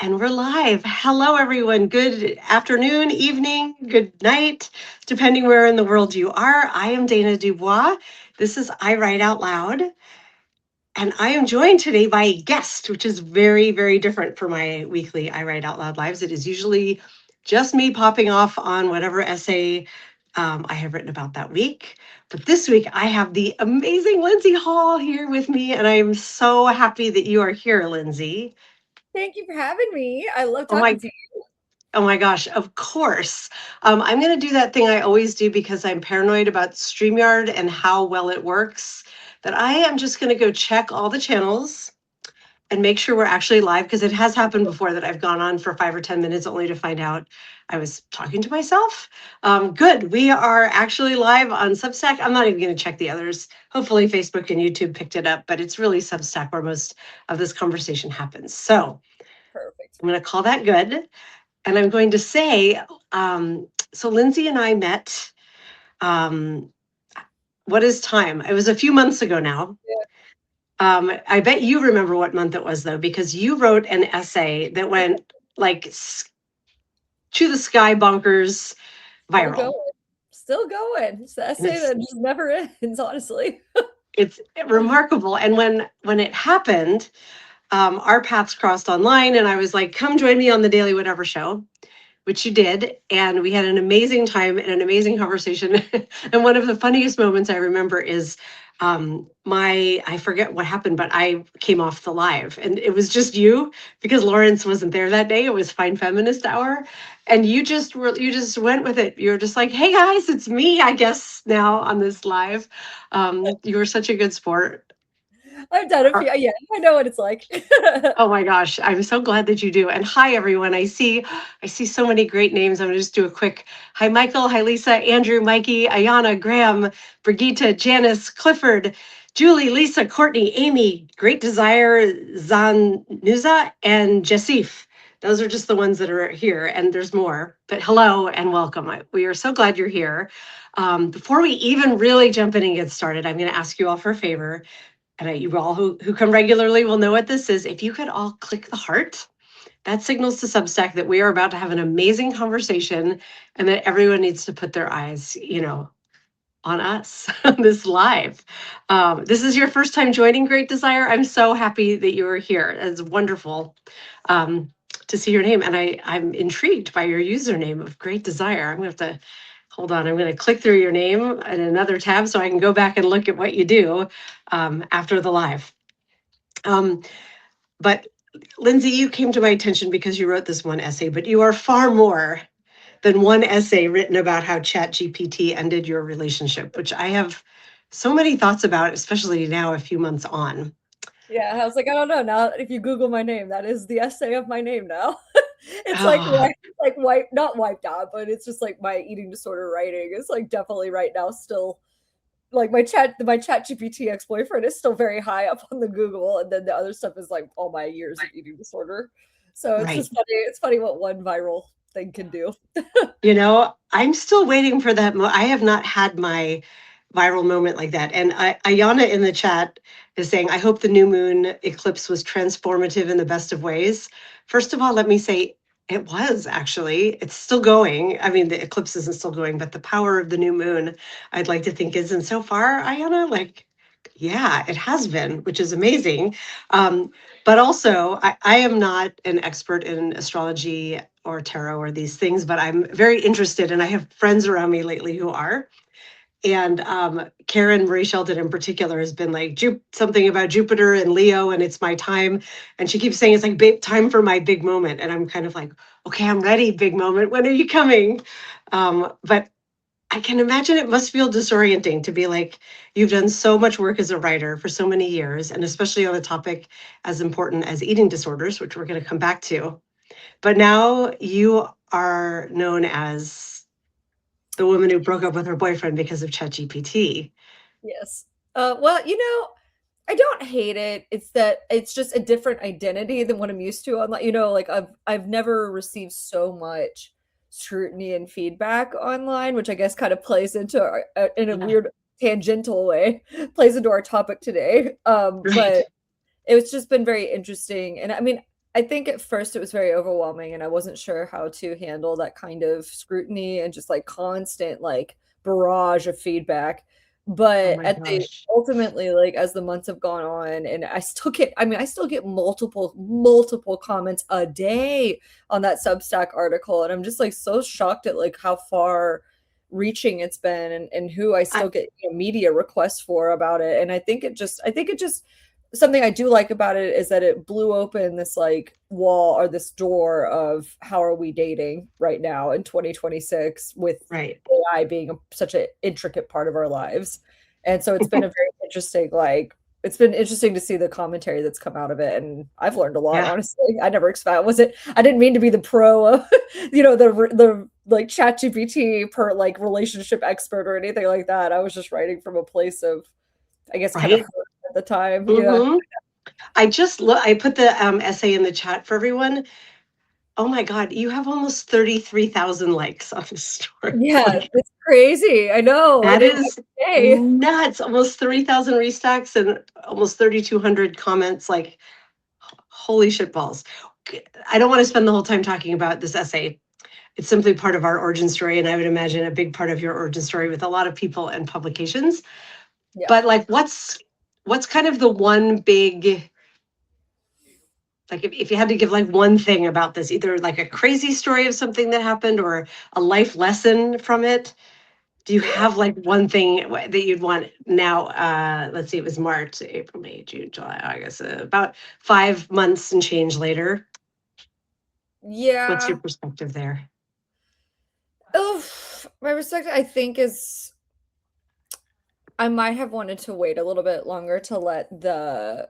And we're live. Hello, everyone. Good afternoon, evening, good night, depending where in the world you are. I am Dana Dubois. This is I Write Out Loud. And I am joined today by a guest, which is very, very different for my weekly I Write Out Loud lives. It is usually just me popping off on whatever essay I have written about that week. But this week, I have the amazing Lindsay Hall here with me. And I am so happy that you are here, Lindsay. Thank you for having me. I love Oh talking my to you. Oh my gosh, of course. I'm going to do that thing I always do because I'm paranoid about StreamYard and how well it works. That I am just going to go check all the channels and make sure we're actually live because it has happened before that I've gone on for 5 or 10 minutes only to find out I was talking to myself. Good. We are actually live on Substack. I'm not even going to check the others. Hopefully, Facebook and YouTube picked it up, but it's really Substack where most of this conversation happens. So Perfect. I'm going to call that good. And I'm going to say, so Lindsay and I met, um, what is time? It was a few months ago now. Yeah, I bet you remember what month it was though, because you wrote an essay that went like to the sky bonkers still viral. going. Still going. It's the And essay that just never ends, honestly. it's remarkable. And when it happened, our paths crossed online and I was like, come join me on the Daily Whatever show, which you did. And we had an amazing time and an amazing conversation. And one of the funniest moments I remember is I forget what happened, but I came off the live and it was just you because Lawrence wasn't there that day. It was Fine Feminist Hour. And you just went with it. You were just like, hey guys, it's me, I guess, now on this live. You were such a good sport. I've done a few. Yeah, I know what it's like. Oh my gosh, I'm so glad that you do. And hi everyone. I see so many great names. I'm gonna just do a quick hi Michael, hi Lisa, Andrew, Mikey, Ayana, Graham, Brigitte, Janice, Clifford, Julie, Lisa, Courtney, Amy, Great Desire, Zanuza, and Jessif. Those are just the ones that are here, and there's more. But hello and welcome. We are so glad you're here. Before we even really jump in and get started, I'm going to ask you all for a favor and you all who come regularly will know what this is. If you could all click the heart, that signals to Substack that we are about to have an amazing conversation and that everyone needs to put their eyes, on us on this live. This is your first time joining Great Desire. I'm so happy that you are here. It's wonderful to see your name. And I'm intrigued by your username of Great Desire. I'm going to have to hold on. I'm going to click through your name in another tab so I can go back and look at what you do after the live. Um, but Lindsay, you came to my attention because you wrote this one essay, but you are far more than one essay written about how ChatGPT ended your relationship, which I have so many thoughts about, especially now a few months on. Yeah, I was like, I don't know. Now, if you Google my name, that is the essay of my name now. It's Oh, like wipe, not wiped out, but it's just like my eating disorder writing is like definitely right now still like my chat GPT ex-boyfriend is still very high up on the Google, and then the other stuff is like all my years of eating disorder. So it's right. just funny. It's funny what one viral thing can do. I'm still waiting for that. I have not had my viral moment like that. And Ayana in the chat is saying, I hope the new moon eclipse was transformative in the best of ways. First of all, let me say it was actually. It's still going. I mean, the eclipse isn't still going, but the power of the new moon, I'd like to think is. And so far, Ayana, like, yeah, it has been, which is amazing. Um, but also, I am not an expert in astrology or tarot or these things, but I'm very interested, and I have friends around me lately who are. And Karen Marie Shelton in particular has been like something about Jupiter and Leo, and it's my time. And she keeps saying it's like big time for my big moment, and I'm kind of like, okay, I'm ready, big moment. When are you coming? But I can imagine it must feel disorienting to be like, you've done so much work as a writer for so many years, and especially on a topic as important as eating disorders, which we're going to come back to. But now you are known as the woman who broke up with her boyfriend because of ChatGPT. Yes. Well, I don't hate it. It's that it's just a different identity than what I'm used to. Online, like I've never received so much scrutiny and feedback online, which I guess kind of plays into in a Yeah, weird tangential way, plays into our topic today. right. But it's just been very interesting, and I mean, I think at first it was very overwhelming and I wasn't sure how to handle that kind of scrutiny and just like constant like barrage of feedback. Oh But my at the gosh. ultimately, like as the months have gone on, and I still get multiple comments a day on that Substack article. And I'm just like so shocked at like how far reaching it's been and who I I, still get, media requests for about it. And I think it just something I do like about it is that it blew open this like wall or this door of how are we dating right now in 2026 with right. AI being such an intricate part of our lives. And so it's been a very interesting like it's been interesting to see the commentary that's come out of it, and I've learned a lot. Yeah. Honestly, I never expect was it. I didn't mean to be the pro of the like chat GPT per like relationship expert or anything like that. I was just writing from a place of I guess kind of Right. hurt at the time. Yeah. Hmm. I put the essay in the chat for everyone. Oh my God, you have almost 33,000 likes on this story. Yeah, Like, it's crazy. I know. that is Hey. nuts. Almost 30,000 restacks and almost 3,200 comments. Like, holy shit balls. I don't want to spend the whole time talking about this essay. It's simply part of our origin story. And I would imagine a big part of your origin story with a lot of people and publications. Yeah. But like, what's kind of the one big, like if you had to give like one thing about this, either like a crazy story of something that happened or a life lesson from it, do you Yeah. have like one thing that you'd want now? Let's see, it was March, April, May, June, July, August, about 5 months and change later. What's your Yeah. perspective there? Oof. My perspective, I think, is I might have wanted to wait a little bit longer to let the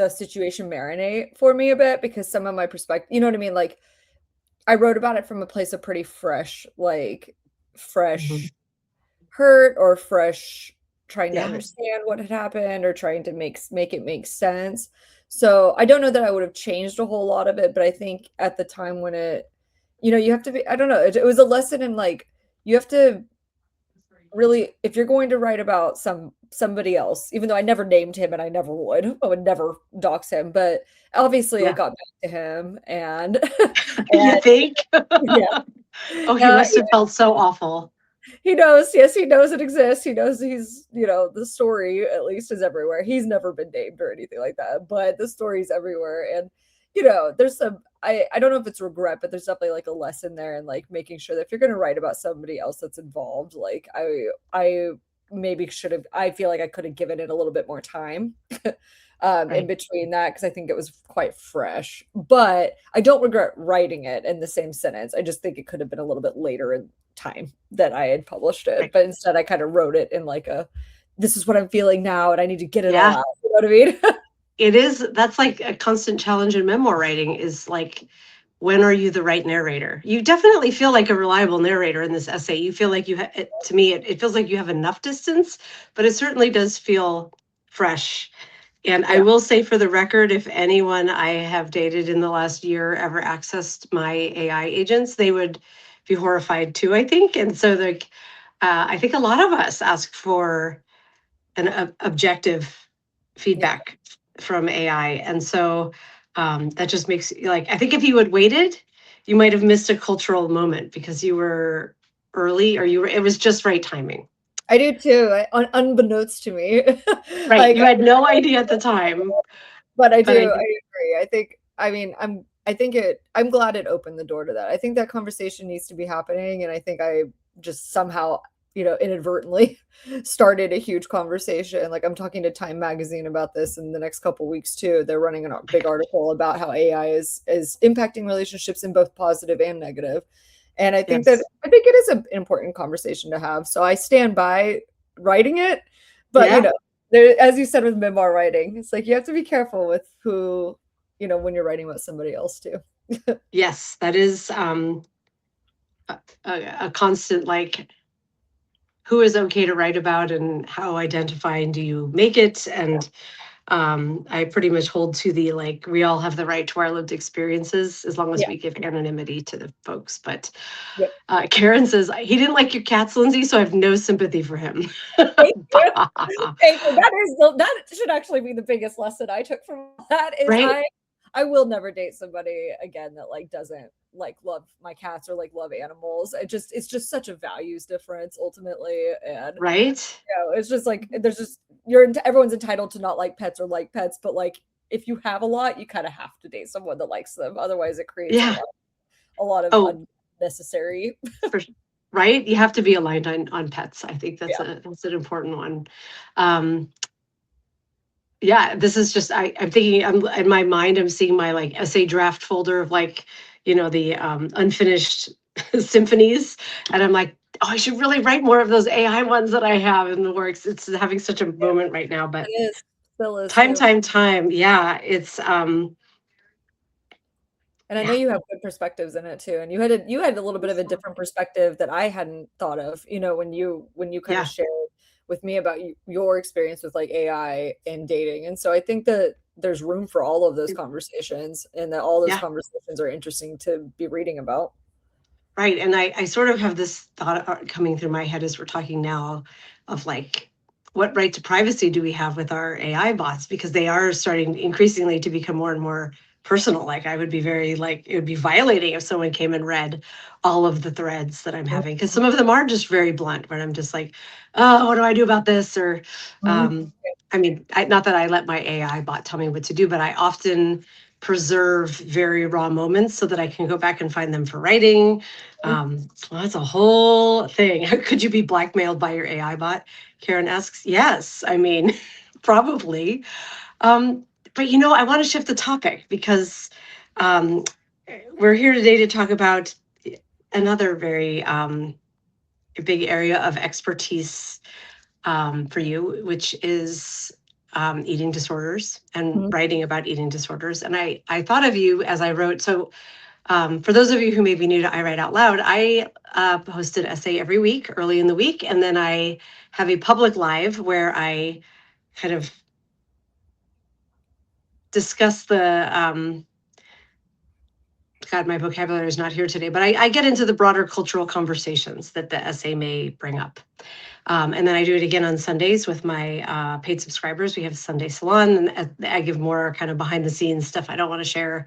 situation marinate for me a bit because some of my perspective, you know what I mean? Like I wrote about it from a place of pretty fresh, like Mhm. fresh hurt or fresh trying to Yeah, understand what had happened or trying to make it make sense. So I don't know that I would have changed a whole lot of it, but I think at the time when you have to be, I don't know, it was a lesson in like, you have to really, if you're going to write about somebody else, even though I never named him and I would never dox him, but obviously it yeah. got back to him and, You and think? yeah, Oh, he must have felt so awful. he knows. Yes, he knows it exists. He knows the story at least is everywhere. He's never been named or anything like that, but the story's everywhere. And, there's I don't know if it's regret, but there's definitely like a lesson there and like making sure that if you're going to write about somebody else that's involved, like I maybe should have, I feel like I could have given it a little bit more time. In Right. between that because I think it was quite fresh. But I don't regret writing it in the same sentence. I just think it could have been a little bit later in time that I had published it. Right. But instead, I kind of wrote it in like this is what I'm feeling now, and I need to get it all Yeah. out. You know what I mean? It is. That's like a constant challenge in memoir writing is like, when are you the right narrator? You definitely feel like a reliable narrator in this essay. You feel like to me, it feels like you have enough distance, but it certainly does feel fresh. And I Yeah, will say for the record, if anyone I have dated in the last year ever accessed my AI agents, they would be horrified too, I think. And so, like, I think a lot of us ask for an objective yeah. feedback from AI. And so that just makes like, I think if you had waited, you might have missed a cultural moment because you were early or it was just right timing. I do too. Unbeknownst to me, Right. like You had no idea at the time, but I but do. I I, agree. I think. I mean, I think it. I'm glad it opened the door to that. I think that conversation needs to be happening, and I think I just somehow, inadvertently started a huge conversation. Like I'm talking to Time Magazine about this in the next couple weeks too. They're running a big article about how AI is impacting relationships in both positive and negative. And yes. I think it is an important conversation to have. So I stand by writing it, but Yeah. there, as you said with memoir writing, it's like you have to be careful with who, when you're writing about somebody else too. Yes. That is a constant like, who is okay to write about and how identifying do you make it? And I pretty much hold to the like, we all have the right to our lived experiences as long as Yeah. we give anonymity to the folks. But Yep. Karen says, he didn't like your cats, Lindsay, so I have no sympathy for him. Thank you. Thank you. That should actually be the biggest lesson I took from that is Right? I will never date somebody again that like doesn't like love my cats or like love animals. It's just such a values difference ultimately, and Right? it's just like there's just you're everyone's entitled to not like pets, but like if you have a lot, you kind of have to date someone that likes them. Otherwise, it creates Yeah. a lot of Oh, unnecessary. for right? You have to be aligned on pets. I think Yeah. that's an important one. Um, yeah, this is just I'm thinking I'm in my mind, I'm seeing my like essay draft folder of like, the unfinished symphonies. And I'm like, oh, I should really write more of those AI ones that I have in the works. It's having such a Yeah, moment right now, it but is. Still is time, too. time, time. Yeah, it's And I know yeah, you have good perspectives in it too. And you had a little bit of a different perspective that I hadn't thought of, when you kind of yeah. shared with me about your experience with like AI and dating. And so I think that there's room for all of those conversations and that all those Yeah. conversations are interesting to be reading about. Right. And I sort of have this thought coming through my head as we're talking now of like, what right to privacy do we have with our AI bots? Because they are starting increasingly to become more and more personal. Like, I would be very, like, it would be violating if someone came and read all of the threads that I'm having. Because some of them are just very blunt, where I'm just like, oh, what do I do about this? Or, Mhm. um, I mean, not that I let my AI bot tell me what to do, but I often preserve very raw moments so that I can go back and find them for writing. Well, that's a whole thing. Could you be blackmailed by your AI bot? Karen asks. Yes, I mean, probably. Um, but I want to shift the topic because um, we're here today to talk about another very big area of expertise for you, which is eating disorders and Mhm. writing about eating disorders. And I thought of you as I wrote. So for those of you who may be new to I Write Out Loud, I post an essay every week, early in the week, and then I have a public live where I kind of discuss the God, my vocabulary is not here today, but I get into the broader cultural conversations that the essay may bring up. And then I do it again on Sundays with my paid subscribers. We have a Sunday salon, and I give more kind of behind the scenes stuff I don't want to share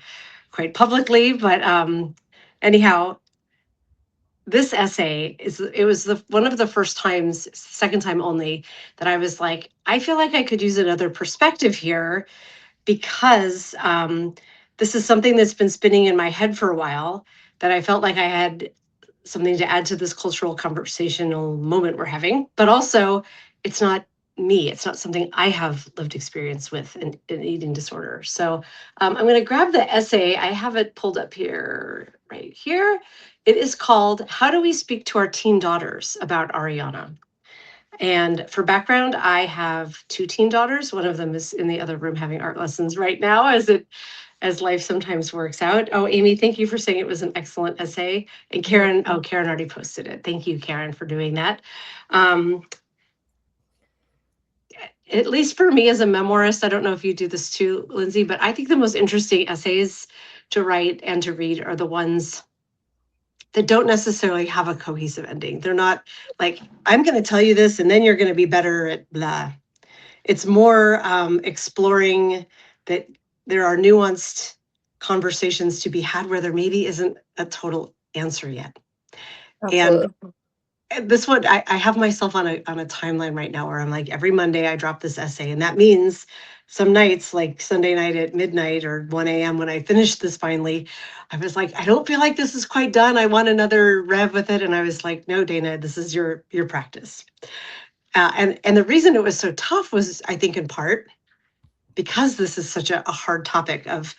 quite publicly. But anyhow, this essay it was the one of the first times, second time only, that I was like, I feel like I could use another perspective here because this is something that's been spinning in my head for a while, that I felt like I had something to add to this cultural conversational moment we're having. But also, it's not me. It's not something I have lived experience with in eating disorder. So I'm going to grab the essay. I have it pulled up here, right here. It is called "How Do We Speak to Our Teen Daughters About Ariana?" And for background, I have two teen daughters. One of them is in the other room having art lessons right now, as life sometimes works out. Oh, Amy, thank you for saying it was an excellent essay. And Mhm. Karen, oh, Karen already posted it. Thank you, Karen, for doing that. Um, at least for me as a memoirist, I don't know if you do this too, Lindsay, but I think the most interesting essays to write and to read are the ones that don't necessarily have a cohesive ending. They're not like, I'm going to tell you this and then you're going to be better at blah. It's more exploring that there are nuanced conversations to be had where there maybe isn't a total answer yet. Absolutely. And this one, I have myself on a timeline right now where I'm like, every Monday I drop this essay, and that means some nights, like Sunday night at midnight or 1 a.m. when I finish this finally, I was like, I don't feel like this is quite done. I want another rev with it. And I was like, no, Dana, this is your practice. And the reason it was so tough was, I think, in part because this is such a hard topic of,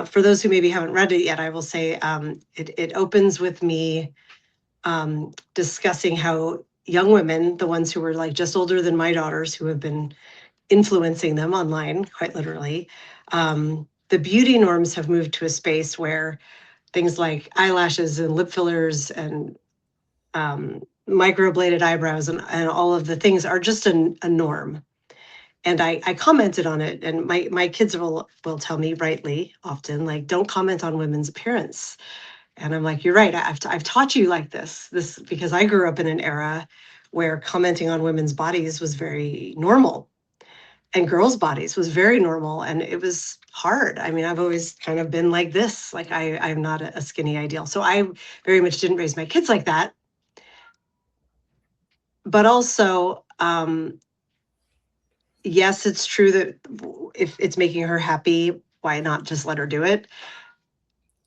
for those who maybe haven't read it yet, I will say it opens with me discussing how young women, the ones who were like just older than my daughters, who have been influencing them online, quite literally, the beauty norms have moved to a space where things like eyelashes and lip fillers and microbladed eyebrows and all of the things are just a norm. And I commented on it, and my kids will tell me rightly often, like, don't comment on women's appearance. And I'm like, you're right. I've taught you like this because I grew up in an era where commenting on women's bodies was very normal. and girls' bodies was very normal, and it was hard. I mean, I've always kind of been like this. Like I'm not a skinny ideal. So I very much didn't raise my kids like that. But also, yes, it's true that if it's making her happy, why not just let her do it?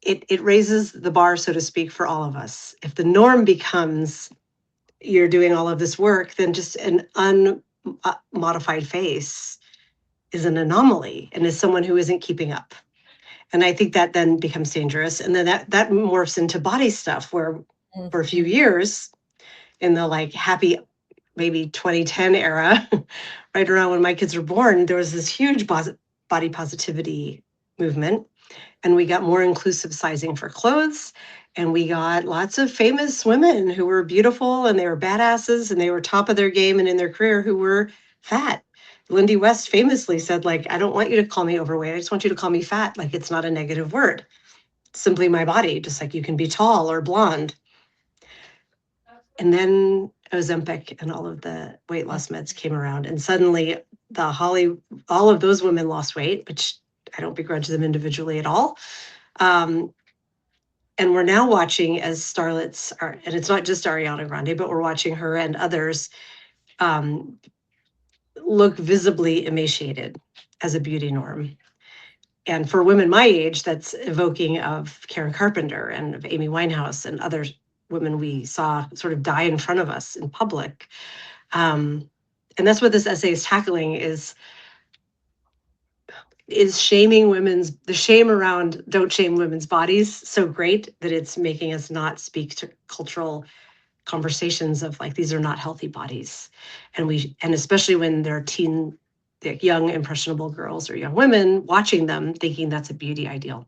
It raises the bar, so to speak, for all of us. If the norm becomes you're doing all of this work, then just an unmodified face is an anomaly and is someone who isn't keeping up. And I think that then becomes dangerous. And then that morphs into body stuff where for a few years in the like happy maybe 2010 era, right around when my kids were born, there was this huge body positivity movement. And we got more inclusive sizing for clothes. And we got lots of famous women who were beautiful and they were badasses and they were top of their game and in their career who were fat. Lindy West famously said, like, I don't want you to call me overweight. I just want you to call me fat. Like, it's not a negative word. It's simply my body, just like you can be tall or blonde. And then Ozempic and all of the weight loss meds came around. And suddenly all of those women lost weight, which I don't begrudge them individually at all. And we're now watching as starlets are, and it's not just Ariana Grande, but we're watching her and others look visibly emaciated as a beauty norm. And for women my age, that's evoking of Karen Carpenter and of Amy Winehouse and other women we saw sort of die in front of us in public. And that's what this essay is tackling is shaming the shame around don't shame women's bodies so great that it's making us not speak to cultural conversations of like these are not healthy bodies. And especially when they're young impressionable girls or young women watching them thinking that's a beauty ideal.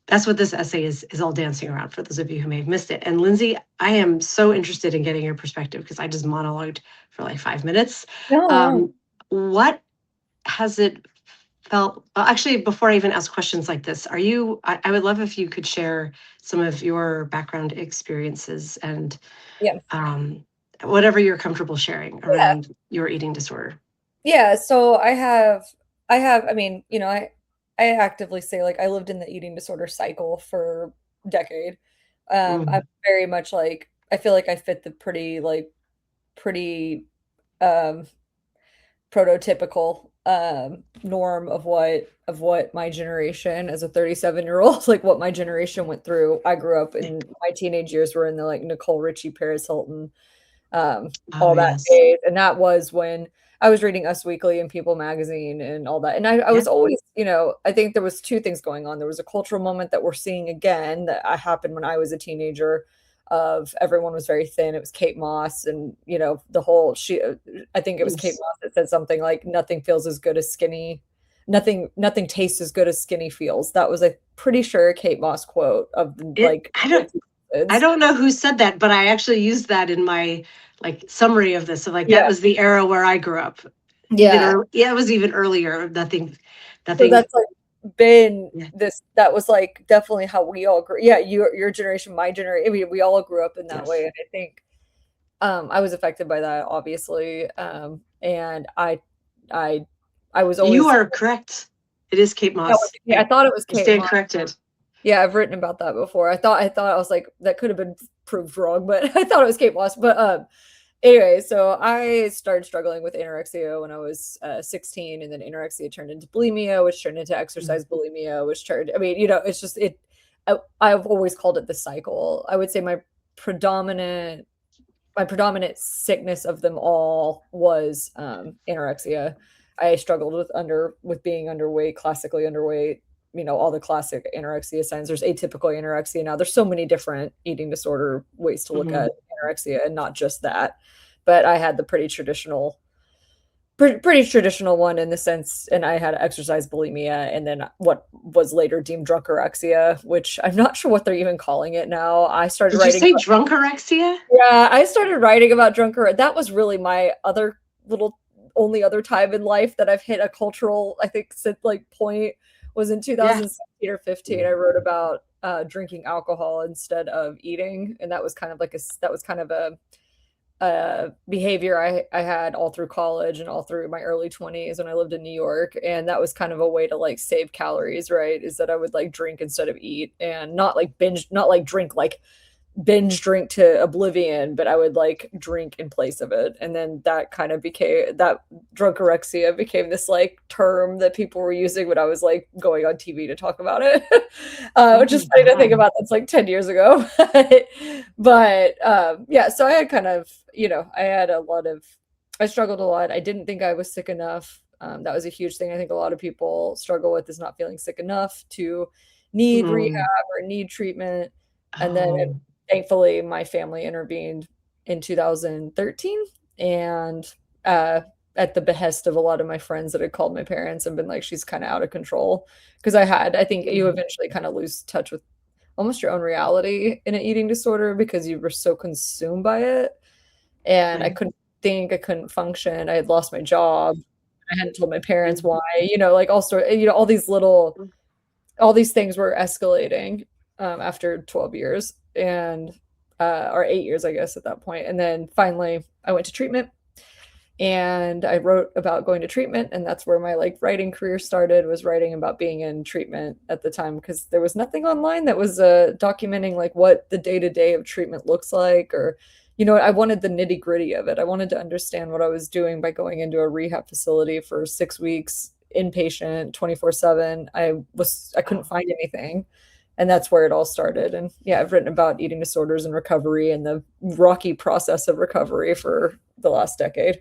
That's what this essay is all dancing around for those of you who may have missed it. And Lindsay, I am so interested in getting your perspective because I just monologued for like 5 minutes. No. What has it felt? Well, actually, before I even ask questions like this, I would love if you could share some of your background experiences and Yeah. whatever you're comfortable sharing Yeah. around your eating disorder. Yeah, so I mean, I actively say like I lived in the eating disorder cycle for a decade. I'm Mm, very much like I feel like I fit the pretty um prototypical norm of what my generation as a 37-year-old like what my generation went through. I grew up in my teenage years were in the like Nicole Richie, Paris Hilton, oh, all that yes. phase, and that was when I was reading Us Weekly and People Magazine and all that, and I Yeah. was always, I think there was two things going on. There was a cultural moment that we're seeing again that happened when I was a teenager of everyone was very thin. It was Kate Moss and, the whole I think it was Kate Yes. Moss that said something like nothing feels as good as skinny. Nothing tastes as good as skinny feels. That was a pretty sure Kate Moss quote of It, like I don't, I don't know who said that, but I actually used that in my like summary of this. So like that yeah. was the era where I grew up. Even Yeah. yeah, it was even earlier. So Nothing. that's like been Yeah. that was like definitely how we all grew. Yeah, your generation, my generation. I mean, we all grew up in that way. Yes. And I think I was affected by that, obviously. And I I was You always are correct. It is Kate Moss. I thought it was I Kate stand Moss. corrected. Yeah, I've written about that before. I was like, that could have been proved wrong, but I thought it was Kate Moss. But anyway, so I started struggling with anorexia when I was 16, and then anorexia turned into bulimia, which turned into exercise bulimia, which turned, I mean, it's just, I've always called it the cycle. I would say predominant sickness of them all was anorexia. I struggled with being underweight, classically underweight, all the classic anorexia signs. There's atypical anorexia now. There's so many different eating disorder ways to look Mhm. at anorexia and not just that. But I had the pretty traditional one in the sense, and I had exercise bulimia, and then what was later deemed drunkorexia, which I'm not sure what they're even calling it now. Did you say drunkorexia? I started writing about drunker. That was really my only other time in life that I've hit a cultural, I think, like point was in Yeah. 2016 or 15. I wrote about drinking alcohol instead of eating, and that was kind of a behavior I had all through college and all through my early 20s when I lived in New York. And that was kind of a way to like save calories, right? Is that I would like drink instead of eat and not like binge, not like drink like binge drink to oblivion, but I would like drink in place of it. And then that kind of became that drunkorexia became this like term that people were using when I was like going on TV to talk about it. Oh Which is funny to think wow. about. That's like 10 years ago. But yeah, so I had kind of, I had a lot of, I struggled a lot. I didn't think I was sick enough. That was a huge thing. I think a lot of people struggle with is not feeling sick enough to need rehab Mm. or need treatment. And then Oh, thankfully my family intervened in 2013 and uh at the behest of a lot of my friends that had called my parents and been like, she's kind of out of control. Because I think you mhm. eventually kind of lose touch with almost your own reality in an eating disorder because you were so consumed by it. And I Right. couldn't think, I couldn't function. I had lost my job. I hadn't told my parents Mm. why, like all sort, all these things were escalating after 12 years and or 8 years, I guess, at that point. And then finally, I went to treatment and I wrote about going to treatment, and that's where my like writing career started. Was writing about being in treatment at the time because there was nothing online that was documenting like what the day to day of treatment looks like, or I wanted the nitty gritty of it. I wanted to understand what I was doing by going into a rehab facility for 6 weeks, inpatient, 24/7. I couldn't Oh, find anything. And that's where it all started. And yeah, I've written about eating disorders and recovery and the rocky process of recovery for the last decade.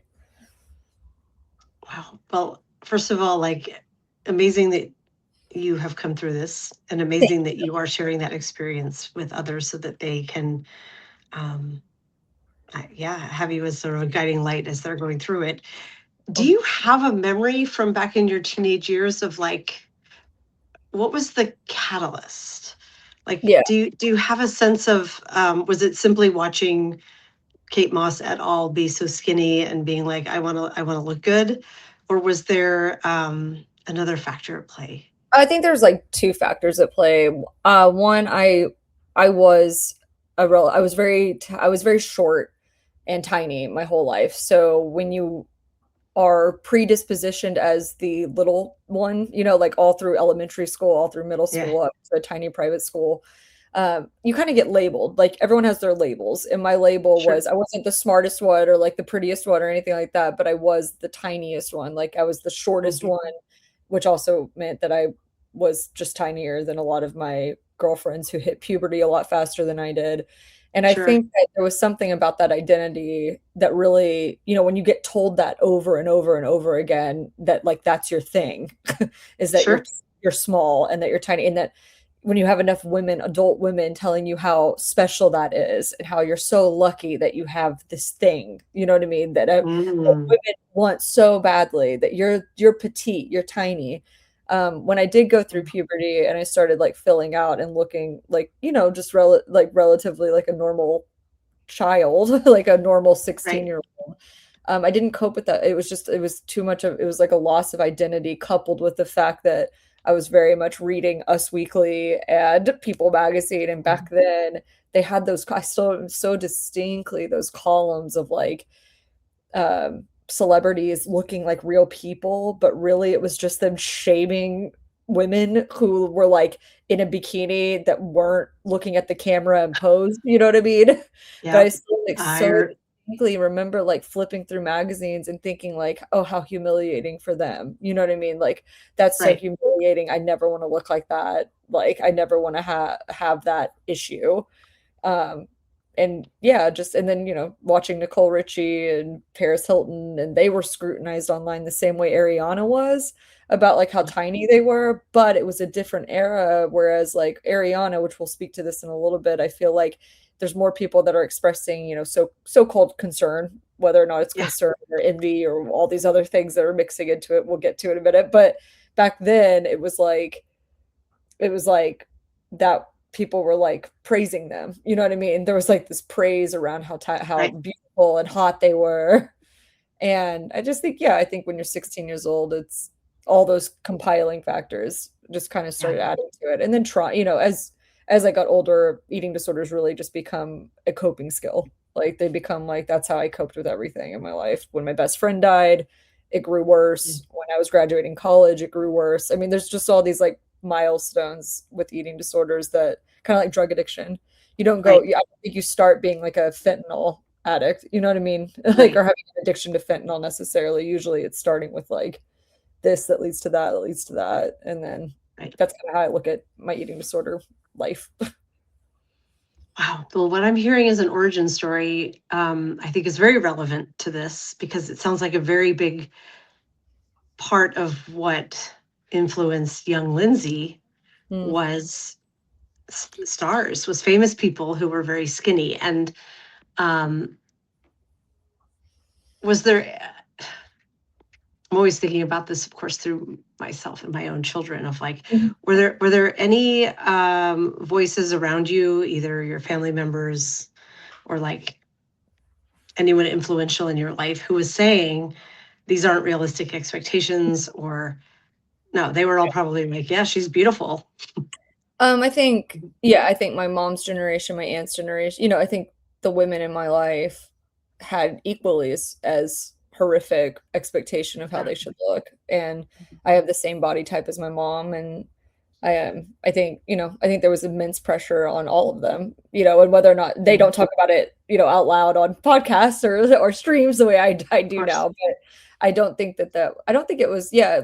wow. Well, first of all, like amazing that you have come through this and amazing that you are sharing that experience with others so that they can um yeah, have you as sort of a guiding light as they're going through it. Do Oh, you have a memory from back in your teenage years of like what was the catalyst? Like, yeah. do you have a sense of was it simply watching Kate Moss et al. Be so skinny and being like, I want to look good, or was there another factor at play? I think there's like two factors at play. One, I was I was very short and tiny my whole life. So when you are predispositioned as the little one, like all through elementary school, all through middle Yeah, school, up to a tiny private school, you kind of get labeled. Like everyone has their labels. And my label sure. was I wasn't the smartest one or like the prettiest one or anything like that, but I was the tiniest one. Like I was the shortest Mhm. one, which also meant that I was just tinier than a lot of my girlfriends who hit puberty a lot faster than I did. And I Sure, think that there was something about that identity that really, when you get told that over and over and over again, that like that's your thing, is that you're sure, you're small and that you're tiny, and that when you have enough women, adult women telling you how special that is and how you're so lucky that you have this thing, you know what I mean? That mm, women want so badly that you're petite, you're tiny. When I did go through mm, puberty and I started like filling out and looking like, just relatively like a normal child, like a normal 16 right, year old. I didn't cope with that. It was too much of, it was like a loss of identity coupled with the fact that I was very much reading Us Weekly and People Magazine. And back mhm, then they had those, I still so distinctly those columns of like, celebrities looking like real people, but really it was just them shaming women who were like in a bikini that weren't looking at the camera and posed, you know what I mean? But I yep. still like so I distinctly remember like flipping through magazines and thinking like, oh, how humiliating for them. You know what I mean? Like that's so right, humiliating. I never want to look like that. Like I never want to have that issue. Um, and yeah, just and then watching Nicole Richie and Paris Hilton, and they were scrutinized online the same way Ariana was about like how tiny they were, but it was a different era. Whereas like Ariana, which we'll speak to this in a little bit, I feel like there's more people that are expressing, so-called concern, whether or not it's yeah, concern or envy or all these other things that are mixing into it. We'll get to in a minute. But back then it was like that people were like praising them. You know what I mean? There was like this praise around how right, beautiful and hot they were. And I just think, yeah, I think when you're 16 years old, it's all those compiling factors just kind of yeah, started adding to it. And then as I got older, eating disorders really just become a coping skill. Like, they become like, that's how I coped with everything in my life. When my best friend died, it grew worse. When I was graduating college, it grew worse. I mean, there's just all these like milestones with eating disorders that kind of like drug addiction. You don't go, Right, I don't think you start being like a fentanyl addict, you know what I mean? Like, right, or having an addiction to fentanyl necessarily. Usually it's starting with like this that leads to that, that leads to that. And then right. that's kind of how I look at my eating disorder life. Wow. Well, what I'm hearing is an origin story. I think is very relevant to this because it sounds like a very big part of what influenced young Lindsay Mm. was stars, was famous people who were very skinny. And um, was there, I'm always thinking about this, of course, through myself and my own children of like, Mhm. were there any voices around you, either your family members or like anyone influential in your life who was saying these aren't realistic expectations or no, they were all probably like, yeah, she's beautiful. I think, yeah, I think my mom's generation, my aunt's generation, I think the women in my life had equally as horrific expectation of how Yeah. they should look. And I have the same body type as my mom, and I think there was immense pressure on all of them, and whether or not they Mhm. don't talk about it, out loud on podcasts or streams the way I Of do course. now. But I don't think it was, yeah,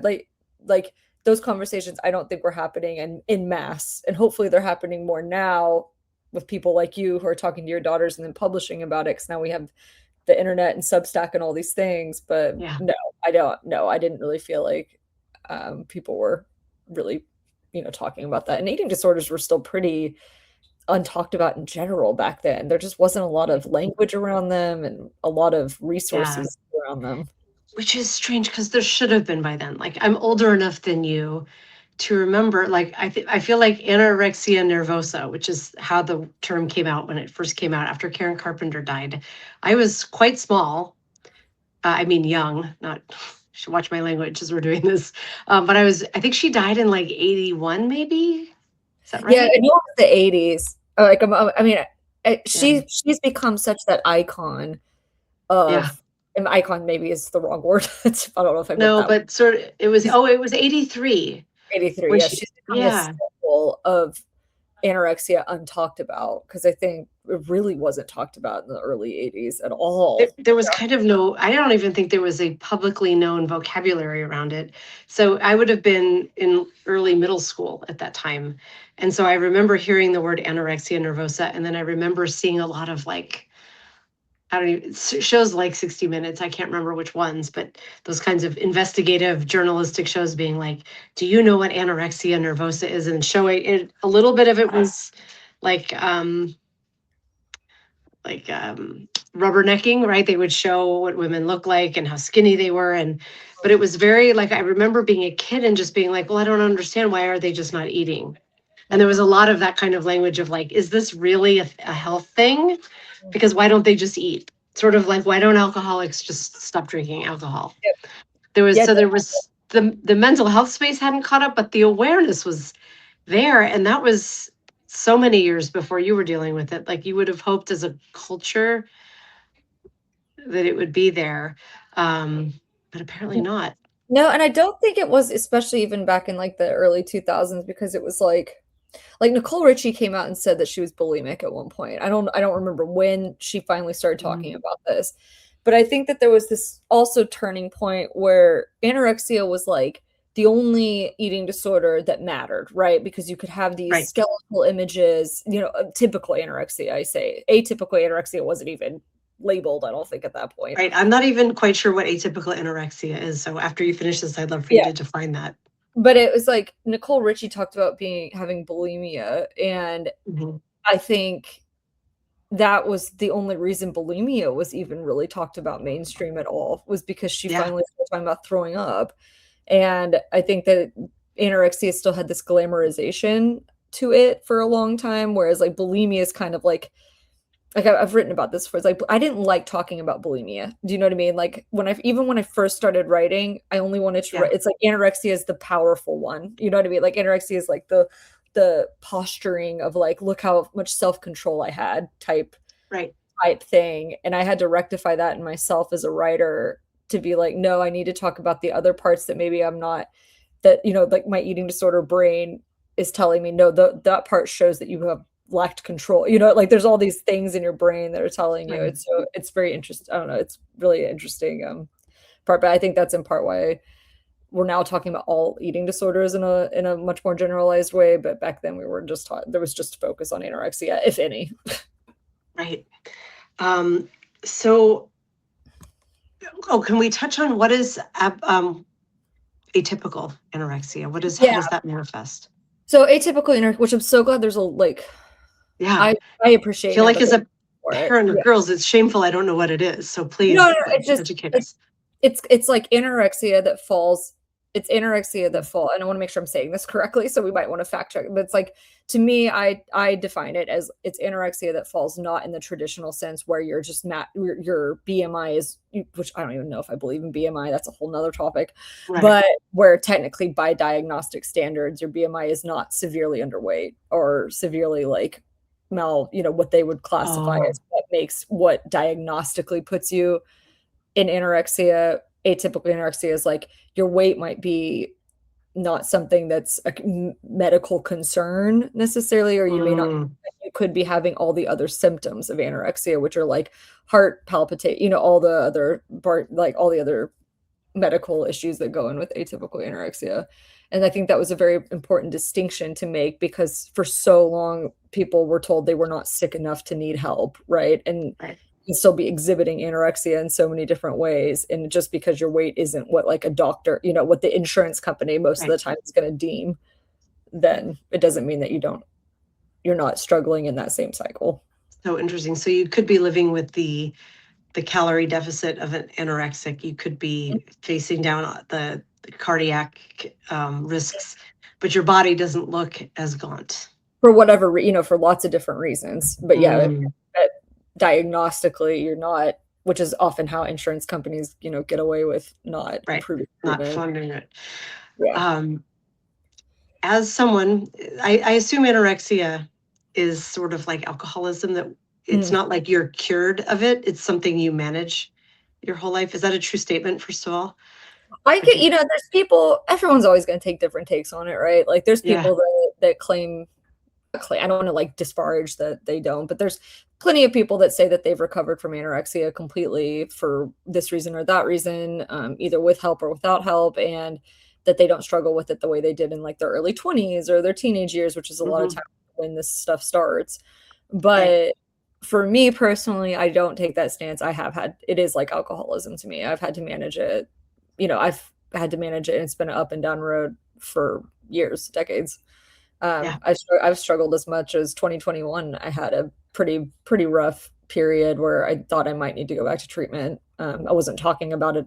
like those conversations I don't think were happening in mass. And hopefully they're happening more now with people like you who are talking to your daughters and then publishing about it. Cause now we have the internet and Substack and all these things. But Yeah. no, I don't no, I didn't really feel like people were really, talking about that. And eating disorders were still pretty untalked about in general back then. There just wasn't a lot of language around them and a lot of Yeah. resources around them. Which is strange because there should have been by then. Like I'm older enough than you to remember, like I feel like anorexia nervosa, which is how the term came out when it first came out after Karen Carpenter died. I was quite small. I mean, young, not, should watch my language as we're doing this. But I think she died in like 81, maybe. Is that Yeah, I know right? it was the 80s. Like, I mean, Yeah. she's become such that icon Yeah. of an icon maybe is the wrong word. I don't know if I meant No, that. but sort of, She's it was 83 83. when Yeah, she, she's become this yeah. symbol of anorexia untalked about because I think it really wasn't talked about in the early 80s at all. There was kind of no, I don't even think there was a publicly known vocabulary around it. So I would have been in early middle school at that time. And so I remember hearing the word anorexia nervosa. And then I remember seeing a lot of like, I don't even, shows like 60 Minutes. I can't remember which ones, but those kinds of investigative journalistic shows being like, do you know what anorexia nervosa is? And showing it, a little bit of it was like, like rubbernecking, right? They would show what women look like and how skinny they were. And, but it was very like, I remember being a kid and just being like, well, I don't understand. Why are they just not eating? And there was a lot of that kind of language of like, is this really a health thing? Because why don't they just eat? Sort of like, why don't alcoholics just stop drinking alcohol? Yep. There was, Yeah, so there was the mental health space hadn't caught up, but the awareness was there. And that was so many years before you were dealing with it. Like you would have hoped as a culture that it would be there. But apparently not. no, and I don't think it was, especially even back in like the early 2000s, because it was like Nicole Richie came out and said that she was bulimic at one point. I don't remember when she finally started talking Mhm. about this. But I think that there was this also turning point where anorexia was like the only eating disorder that mattered, right? Because you could have these Right, skeletal images, typical anorexia, I say. Atypical anorexia wasn't even labeled, I don't think, at that point. right. I'm not even quite sure what atypical anorexia is. So after you finish this, I'd love for you Yeah. to define that. But it was like Nicole Richie talked about having bulimia, and Mhm. I think that was the only reason bulimia was even really talked about mainstream at all, was because she Yeah, finally started talking about throwing up. And I think that anorexia still had this glamorization to it for a long time, whereas like bulimia is kind of like I've written about this before. It's like I didn't like talking about bulimia. Do you know what I mean? Like when I first started writing, I only wanted to yeah, write. It's like anorexia is the powerful one. You know what I mean? Like anorexia is like the posturing of like, look how much self control I had type right. type thing, and I had to rectify that in myself as a writer to be like, no, I need to talk about the other parts that maybe I'm not, that, like my eating disorder brain is telling me, no, that part shows that you have lacked control. Like there's all these things in your brain that are telling you. Right. It's very interesting. I don't know. It's really interesting part, but I think that's in part why we're now talking about all eating disorders in a much more generalized way. But back then we were just taught, there was just focus on anorexia, if any. Right. So, can we touch on what is atypical anorexia? How Yeah. does that manifest? So atypical which I'm so glad there's Yeah. I appreciate Feel now like that as a for it. parent of Yeah. girls, it's shameful. I don't know what it is. So No, please no, it's just educate us. it's like anorexia that falls. It's anorexia that fall, and I want to make sure I'm saying this correctly, so we might want to fact check. But it's like, to me, I define it as it's anorexia that falls not in the traditional sense where you're just your BMI is, which I don't even know if I believe in BMI. That's a whole nother topic. Right. But where technically by diagnostic standards, your BMI is not severely underweight or severely like what they would classify as what diagnostically puts you in anorexia. Atypical anorexia is like your weight might be not something that's a medical concern necessarily, or you may not, you could be having all the other symptoms of anorexia, which are like heart palpitate, all the other like all the other medical issues that go in with atypical anorexia. And I think that was a very important distinction to make, because for so long people were told they were not sick enough to need help, right? And can still be exhibiting anorexia in so many different ways. And just because your weight isn't what like a doctor, what the insurance company most of the time is going to deem, then it doesn't mean that you're not struggling in that same cycle. So interesting. So you could be living with the calorie deficit of an anorexic. You could be facing down the cardiac risks, but your body doesn't look as gaunt. For whatever, for lots of different reasons. But yeah, diagnostically, you're not, which is often how insurance companies, get away with not improving treatment. Not funding it. Yeah. As someone, I assume anorexia is sort of like alcoholism, that it's not like you're cured of it. It's something you manage your whole life. Is that a true statement, first of all? I get, there's people, everyone's always going to take different takes on it, right? Like there's people that claim, I don't want to like disparage that they don't, but there's plenty of people that say that they've recovered from anorexia completely for this reason or that reason, either with help or without help, and that they don't struggle with it the way they did in like their early 20s or their teenage years, which is a lot of time when this stuff starts. But for me personally, I don't take that stance. It is like alcoholism to me. I've had to manage it. I've had to manage it, and it's been an up and down road for years, decades. I've struggled as much as 2021. I had a pretty rough period where I thought I might need to go back to treatment. I wasn't talking about it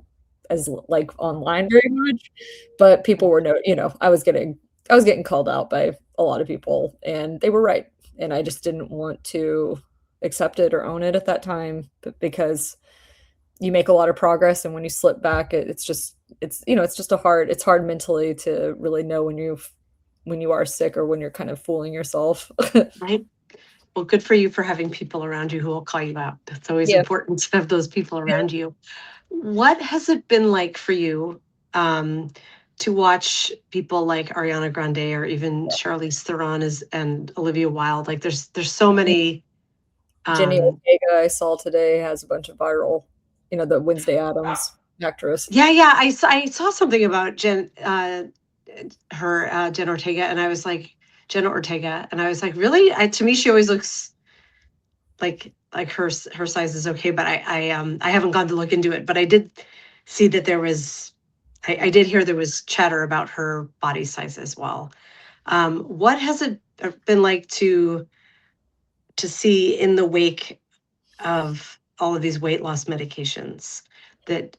as like online very much, but people were I was getting called out by a lot of people, and they were right. And I just didn't want to accept it or own it at that time, because you make a lot of progress, and when you slip back, it's hard mentally to really know when you are sick or when you're kind of fooling yourself. Right. Well, good for you for having people around you who will call you out. It's always important to have those people around you. What has it been like for you to watch people like Ariana Grande or even Charlize Theron and Olivia Wilde? Like there's so many. Jenny Ortega, I saw today, has a bunch of viral, the Wednesday Addams actress. Yeah. I saw something about Jen Ortega, and I was like, Jenna Ortega, and I was like, really? To me, she always looks like her size is okay, but I haven't gone to look into it. But I did see that there was, I did hear there was chatter about her body size as well. What has it been like to see in the wake of all of these weight loss medications that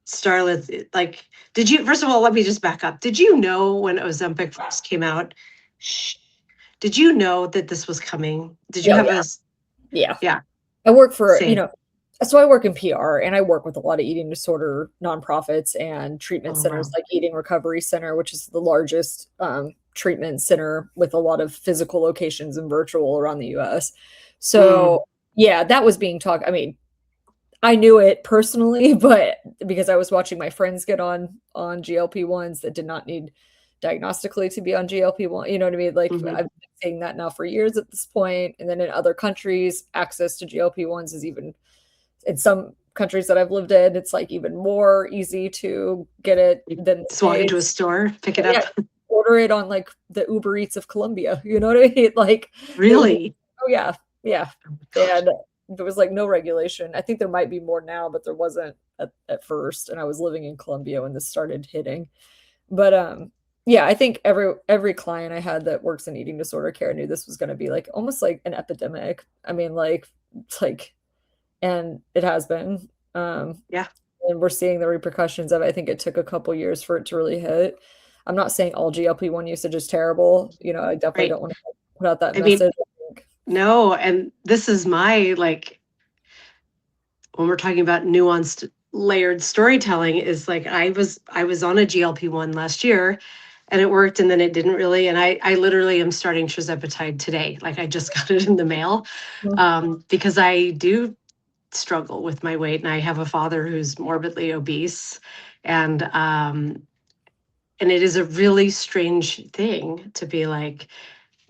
starlet, like, first of all, let me just back up. Did you know when Ozempic first came out, did you know that this was coming? Did you have Yeah. I work for, Same. So I work in PR, and I work with a lot of eating disorder nonprofits and treatment centers, like Eating Recovery Center, which is the largest treatment center with a lot of physical locations and virtual around the US. So Yeah, that was being talked. I mean, I knew it personally, but because I was watching my friends get on GLP-1s that did not need diagnostically to be on GLP-1, you know what I mean? Like Hmm. I've been saying that now for years at this point, and then in other countries, access to GLP-1s is even in some countries that I've lived in, it's like even more easy to get it You than the just walk into a States. store, pick it Yeah, up. order it on like the Uber Eats of Colombia. You know what I mean? Like they would, Really? oh yeah, yeah. Oh my gosh. And there was like no regulation. I think there might be more now, but there wasn't at first. And I was living in Colombia when this started hitting. But yeah, I think every client I had that works in eating disorder care knew this was going to be like almost like an epidemic. I mean, like it's like, and it has been. Yeah, And we're seeing the repercussions of it. I think it took a couple years for it to really hit. I'm not saying all GLP-1 usage is terrible. You know, I definitely right. don't want to put out that I mean, message. I think no, and this is my like when we're talking about nuanced layered storytelling is like I was on a GLP-1 last year and it worked and then it didn't really, and I literally am starting trizepatide today. Like I just got it in the mail because I do struggle with my weight and I have a father who's morbidly obese and it is a really strange thing to be like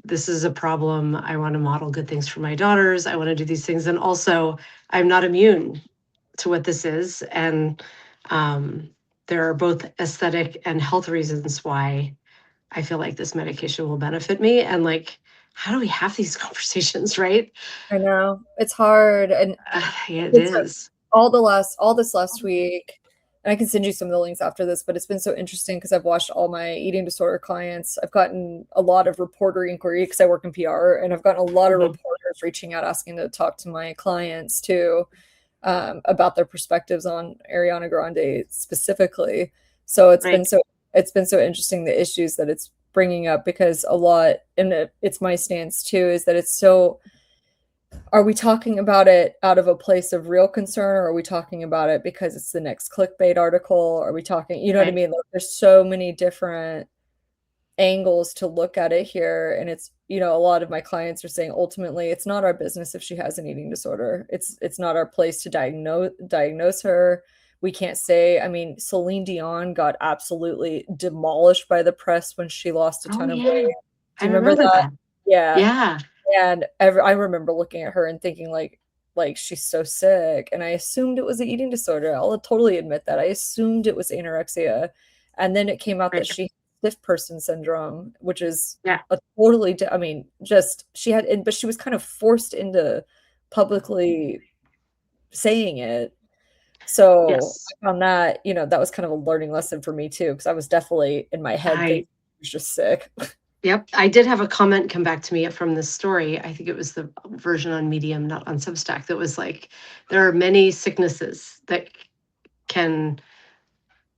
this is a problem. I want to model good things for my daughters. I want to do these things. And also, I'm not immune to what this is. And um, there are both aesthetic and health reasons why I feel like this medication will benefit me. And like, how do we have these conversations, right? I know it's hard, and Yeah, it it's like is. all this last week, and I can send you some of the links after this, but it's been so interesting because I've watched all my eating disorder clients. I've gotten a lot of reporter inquiry because I work in PR, and I've gotten a lot of Mhm. reporters reaching out asking to talk to my clients too, about their perspectives on Ariana Grande specifically. So Right, it's been so interesting the issues that it's bringing up because a lot, and it's my stance too, is that it's so, are we talking about it out of a place of real concern, or are we talking about it because it's the next clickbait article? Are we talking, you know what I right. mean? Like, there's so many different angles to look at it here. And it's, you know, a lot of my clients are saying ultimately it's not our business if she has an eating disorder. It's not our place to diagnose her. We can't say, I mean, Celine Dion got absolutely demolished by the press when she lost a Oh, ton of yeah. weight. I Do you remember remember that? that. Yeah. Yeah. And I remember looking at her and thinking like she's so sick. And I assumed it was an eating disorder. I'll totally admit that. I assumed it was anorexia. And then it came out that Right. she had stiff person syndrome, which is Yeah. a totally, I mean, just she had, but she was kind of forced into publicly saying it. So Yes. I found that, you know, that was kind of a learning lesson for me too, because I was definitely in my head thinking I she was just sick. Yep, I did have a comment come back to me from this story. I think it was the version on Medium, not on Substack, that was like, there are many sicknesses that can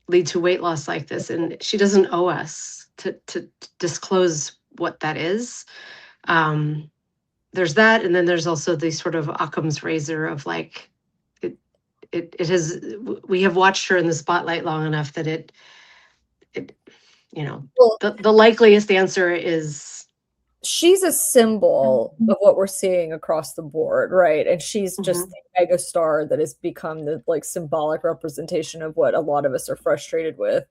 lead to weight loss like this, and she doesn't owe us to disclose what that is. Um, there's that, and then there's also the sort of Occam's razor of like, it, it has, we have watched her in the spotlight long enough that it, you know, Well, the likeliest answer is, she's a symbol of what we're seeing across the board, right? And she's just mhm, the mega star that has become the like symbolic representation of what a lot of us are frustrated with,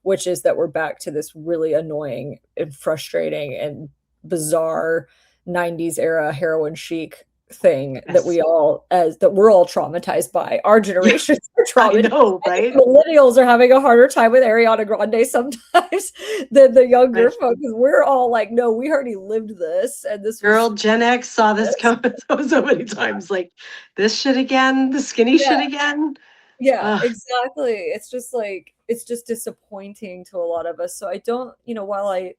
which is that we're back to this really annoying and frustrating and bizarre 90s era heroin chic thing that yes. we're all traumatized by. Our Yeah, generations are I traumatized. know, I think right? millennials are having a harder time with Ariana Grande sometimes than the younger Right. folks. We're all like, no, we already lived this, and this was Girl, Gen X saw this this. coming so many times. Like this shit again, the skinny Yeah, shit again. yeah, Ugh, exactly. It's just like it's just disappointing to a lot of us. So I don't, you know, while I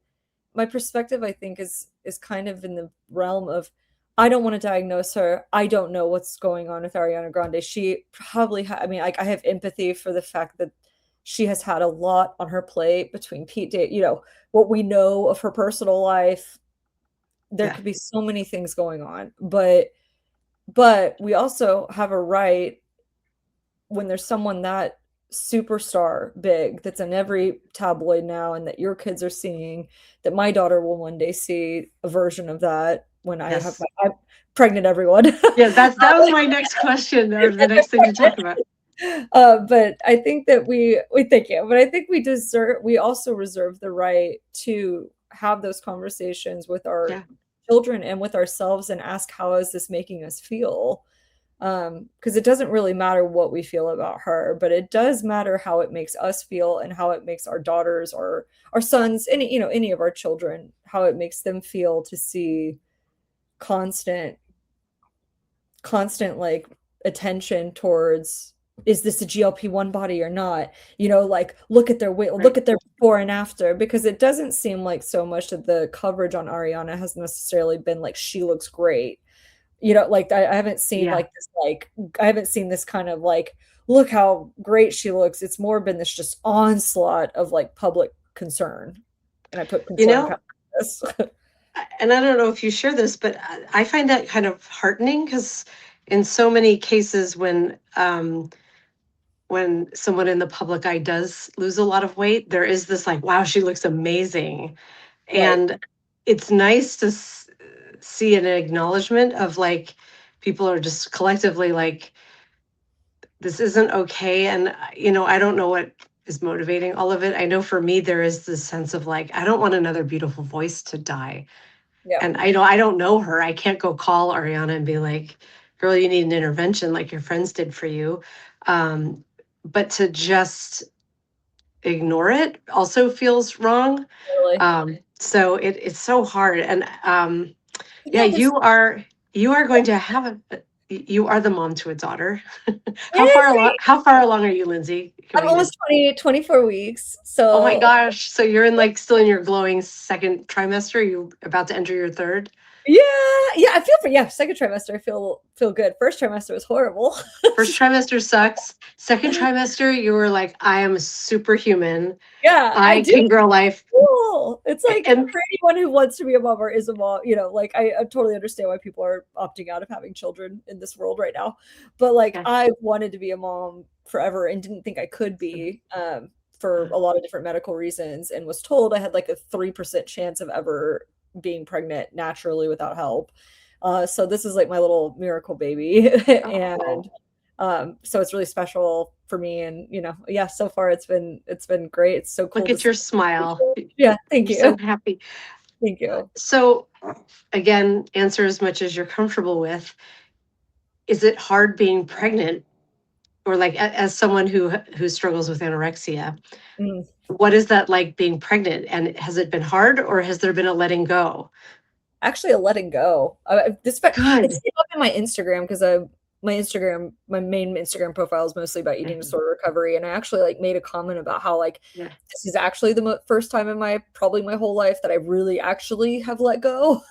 my perspective I think is kind of in the realm of I don't want to diagnose her. I don't know what's going on with Ariana Grande. She probably I mean, like I have empathy for the fact that she has had a lot on her plate between you know, what we know of her personal life. There yeah, could be so many things going on, but we also have a right when there's someone that superstar big that's in every tabloid now and that your kids are seeing, that my daughter will one day see a version of that. when I have Yes. I'm pregnant everyone. Yeah, that was my next question or the next thing to talk about. But I think that we thank you, but I think we also reserve the right to have those conversations with our Yeah. children and with ourselves and ask how is this making us feel? Because it doesn't really matter what we feel about her, but it does matter how it makes us feel and how it makes our daughters or our sons, any of our children, how it makes them feel to see constant constant like attention towards is this a GLP-1 body or not? Like look at their weight, look Right. at their before and after, because it doesn't seem like so much of the coverage on Ariana has necessarily been like she looks great. Like I haven't seen Yeah. like this I haven't seen this kind of like look how great she looks. It's more been this just onslaught of like public concern. And I put You concern know, kind of this. and I don't know if you share this, but I find that kind of heartening because in so many cases when someone in the public eye does lose a lot of weight, there is this like, wow, she looks amazing. Right. And it's nice to see an acknowledgement of like people are just collectively like, this isn't okay. And, I don't know what is motivating all of it. I know for me, there is this sense of like, I don't want another beautiful voice to die. Yeah. And I don't know her. I can't go call Ariana and be like, girl, you need an intervention like your friends did for you. Um, but to just ignore it also feels wrong. Really. So it's so hard. And yeah, Yeah, there's you are going to have you are the mom to a daughter. it is. How far along are you, Lindsay? Can I'm we just almost 24 weeks. Oh my So gosh. So you're in like still in your glowing second trimester? Are you about to enter your third? yeah, yeah, I feel for yeah, second trimester, I feel good. First trimester was horrible. First trimester sucks. Second trimester, you were like, I am superhuman. Yeah, I I do can grow life. cool. It's like And for anyone who wants to be a mom or is a mom, like I totally understand why people are opting out of having children in this world right now. But like yeah. I wanted to be a mom forever and didn't think I could be for a lot of different medical reasons and was told I had like a 3% chance of ever being pregnant naturally without help. So this is like my little miracle baby. Oh, And so it's really special for me and yeah, so far it's been great. It's so look cool to at see your smile. people. Yeah, thank You're so you. happy. Thank you. So again, answer as much as you're comfortable with. Is it hard being pregnant or like as someone who struggles with anorexia? Mm. What is that like being pregnant? And has it been hard or has there been a letting go? Actually, a letting go. It's Good. up in my Instagram because my main Instagram profile is mostly about eating Mhm. disorder recovery, and I actually like made a comment about how like Yeah. this is actually the first time in my probably my whole life that I really actually have let go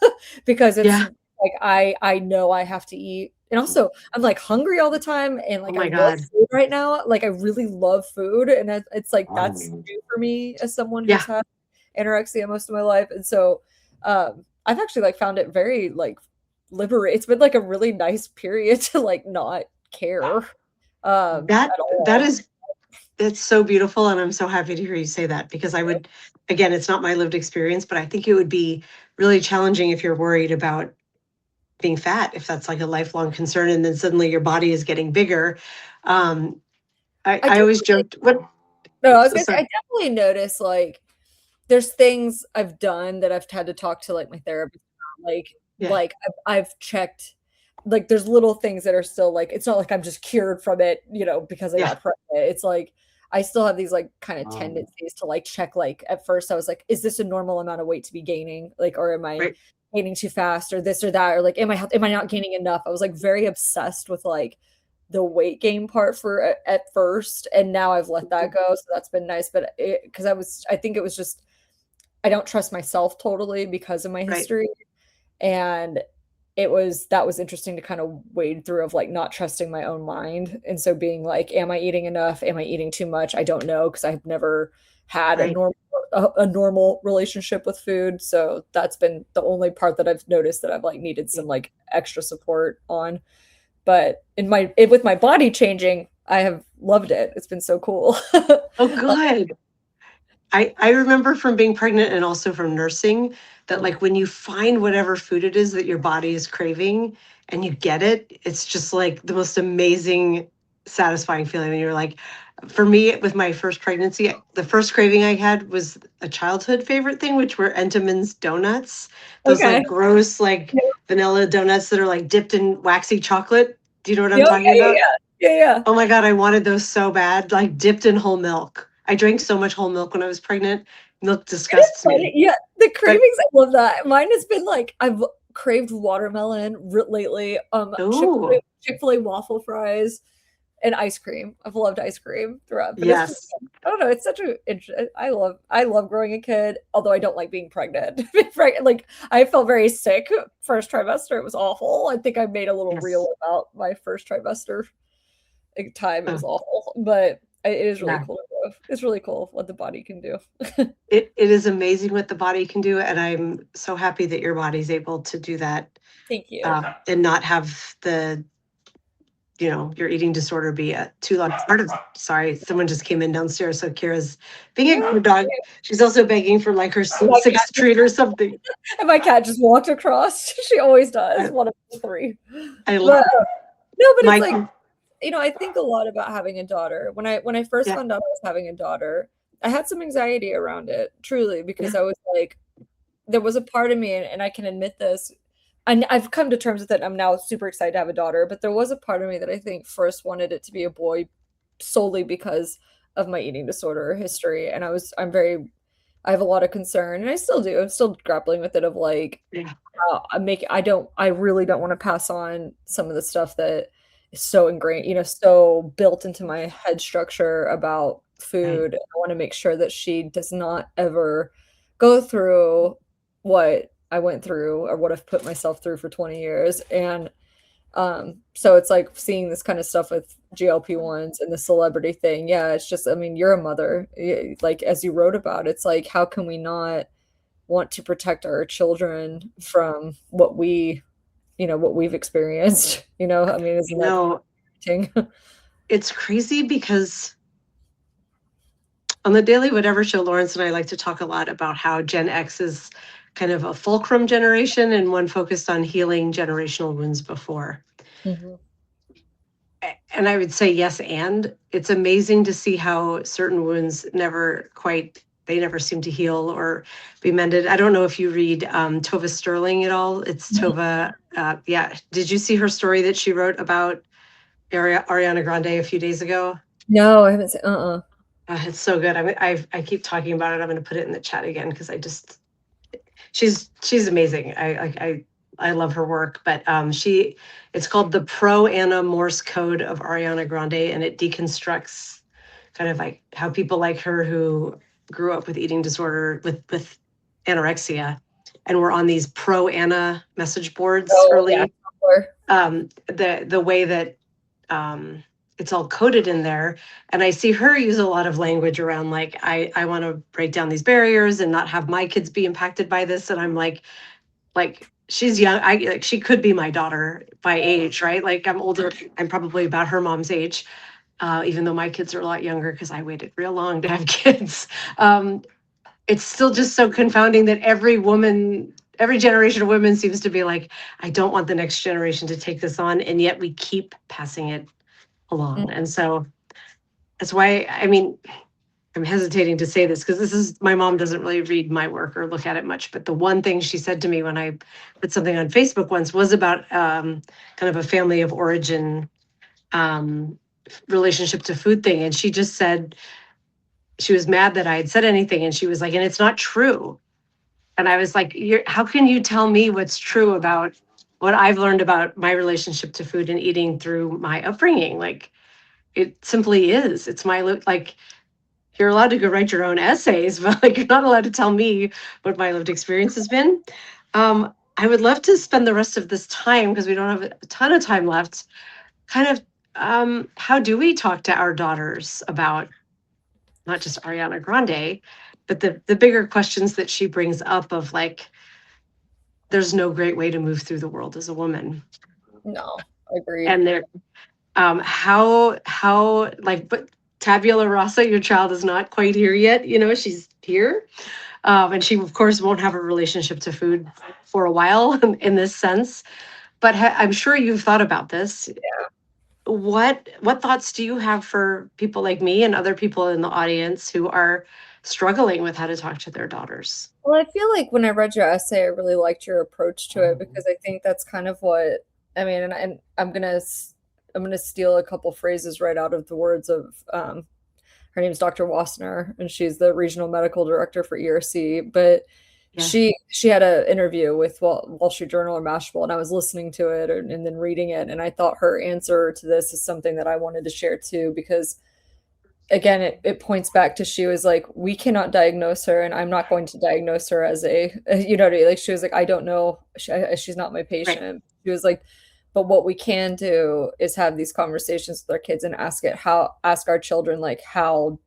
because it's Yeah. like I know I have to eat, and also I'm like hungry all the time, and Oh like I my love God. food right now. Like I really love food, and it's like that's new for me as someone who's Yeah. had anorexia most of my life, and so I've actually like found it very like liberate. It's been like a really nice period to like not care That at that all. is that's so beautiful. And I'm so happy to hear you say that because I would, again, it's not my lived experience, but I think it would be really challenging if you're worried about being fat, if that's like a lifelong concern, and then suddenly your body is getting bigger. Um, I I always definitely joked, what no, I was so gonna say sorry. I definitely notice like there's things I've done that I've had to talk to, like, my therapist about, Yeah. I've checked like, there's little things that are still, like it's not like I'm just cured from it, because I Yeah. got pregnant. It's like, I still have these, like, kinda tendencies to, like, check, like at first I was like, "Is this a normal amount of weight to be gaining? Like, or am I Right. gaining too fast or this or that? Or, like, am I not gaining enough?" I was, like, very obsessed with, like, the weight gain part for at first, and now I've let that go, so that's been nice, but because I think it was just I don't trust myself totally because of my Right. history, and that was interesting to kind of wade through of, like, not trusting my own mind, and so being like, "Am I eating enough? Am I eating too much?" I don't know because 'cause I've never had Right. a normal relationship with food, so that's been the only part that I've noticed that I've, like, needed some, like, extra support on, but with my body changing, I have loved it. It's been so cool. Oh, good. I remember from being pregnant and also from nursing that like when you find whatever food it is that your body is craving and you get it, it's just like the most amazing, satisfying feeling. And you're like, for me, with my first pregnancy, the first craving I had was a childhood favorite thing, which were Entenmann's donuts. Those Okay. like gross, like Yep. vanilla donuts that are like dipped in waxy chocolate. Do you know what I'm Yeah, talking yeah, about? yeah. Yeah, yeah. Oh my God, I wanted those so bad, like dipped in whole milk. I drank so much whole milk when I was pregnant. Milk It is disgusts funny. me. Yeah, the But cravings, I love that. Mine has been like I've craved watermelon lately. oh, Chick-fil-A waffle fries and ice cream. I've loved ice cream throughout, but it's just yes. I don't know. It's such a I love growing a kid. Although I don't like being pregnant. Like I felt very sick first trimester. It was awful. I think I made a little reel Yes. about my first trimester time. It Oh, was awful, but it is really yeah. cool. It's really cool what the body can do. It is amazing what the body can do. And I'm so happy that your body's able to do that Thank you. and not have the, your eating disorder be a too long part of. Sorry, someone just came in downstairs. So Kira's being a good dog. She's also begging for like her My cat sixth treat or something. and my cat just walked across. She always does, I, one of the three. I love But no, but it's Mike. like, I think a lot about having a daughter. When I first Yeah. found out I was having a daughter, I had some anxiety around it, truly, because Yeah. I was like, there was a part of me, and I can admit this, and I've come to terms with it. I'm now super excited to have a daughter, but there was a part of me that I think first wanted it to be a boy solely because of my eating disorder history. And I have a lot of concern, and I still do. I'm still grappling with it of like, Yeah. I really don't want to pass on some of the stuff that is so ingrained, so built into my head structure about Right. food. I want to make sure that she does not ever go through what I went through or what I've put myself through for 20 years. And so it's like seeing this kind of stuff with GLP-1s and the celebrity thing. Yeah, it's just, I mean, you're a mother. Like as you wrote about, it's like, how can we not want to protect our children from what we've experienced? I mean, isn't that No, thing? it's crazy because on the Daily Whatever show, Lawrence and I like to talk a lot about how Gen X is kind of a fulcrum generation and one focused on healing generational wounds before. Mhm. And I would say yes, and it's amazing to see how certain wounds they never seem to heal or be mended. I don't know if you read Tova Sterling at all. It's Tova. Yeah. Did you see her story that she wrote about Ariana Grande a few days ago? No, I haven't seen. It's so good. I keep talking about it. I'm going to put it in the chat again because she's amazing. I love her work, but it's called the Pro Anna Morse Code of Ariana Grande, and it deconstructs kind of like how people like her who grew up with eating disorder with anorexia and were on these pro Anna message boards Oh yeah, early. sure. The way that it's all coded in there, and I see her use a lot of language around like I want to break down these barriers and not have my kids be impacted by this, and I'm like she's young. Like she could be my daughter by age, right? Like I'm older. I'm probably about her mom's age, even though my kids are a lot younger because I waited real long to have kids. It's still just so confounding that every generation of women seems to be like, I don't want the next generation to take this on, and yet we keep passing it Mm. along. And so that's why, I mean, I'm hesitating to say this because my mom doesn't really read my work or look at it much. But the one thing she said to me when I put something on Facebook once was about kind of a family of origin um, relationship to food thing. And she just said she was mad that I had said anything. And she was like, and it's not true. And I was like, how can you tell me what's true about what I've learned about my relationship to food and eating through my upbringing? Like, it simply is. It's like, you're allowed to go write your own essays, but like you're not allowed to tell me what my lived experience has been. I would love to spend the rest of this time because we don't have a ton of time left. Kind of, how do we talk to our daughters about not just Ariana Grande, but the bigger questions that she brings up of like, there's no great way to move through the world as a woman, No, agreed. and there, how like, but tabula rasa, your child is not quite here yet. She's here. And she, of course, won't have a relationship to food for a while in this sense. But I'm sure you've thought about this. What thoughts do you have for people like me and other people in the audience who are struggling with how to talk to their daughters? Well, I feel like when I read your essay, I really liked your approach to it because I think that's kind of what I mean, and I'm gonna steal a couple phrases right out of the words of her name's Dr. Wassner, and she's the regional medical director for ERC. But Yeah. she had an interview with Wall Street Journal or Mashable, and I was listening to it and then reading it, and I thought her answer to this is something that I wanted to share too because again, it points back to she was like, we cannot diagnose her, and I'm not going to diagnose her as a, you know what I mean? Like, she was like, I don't know, she's not my Right. patient. She was like, but what we can do is have these conversations with our kids and ask our children, like, how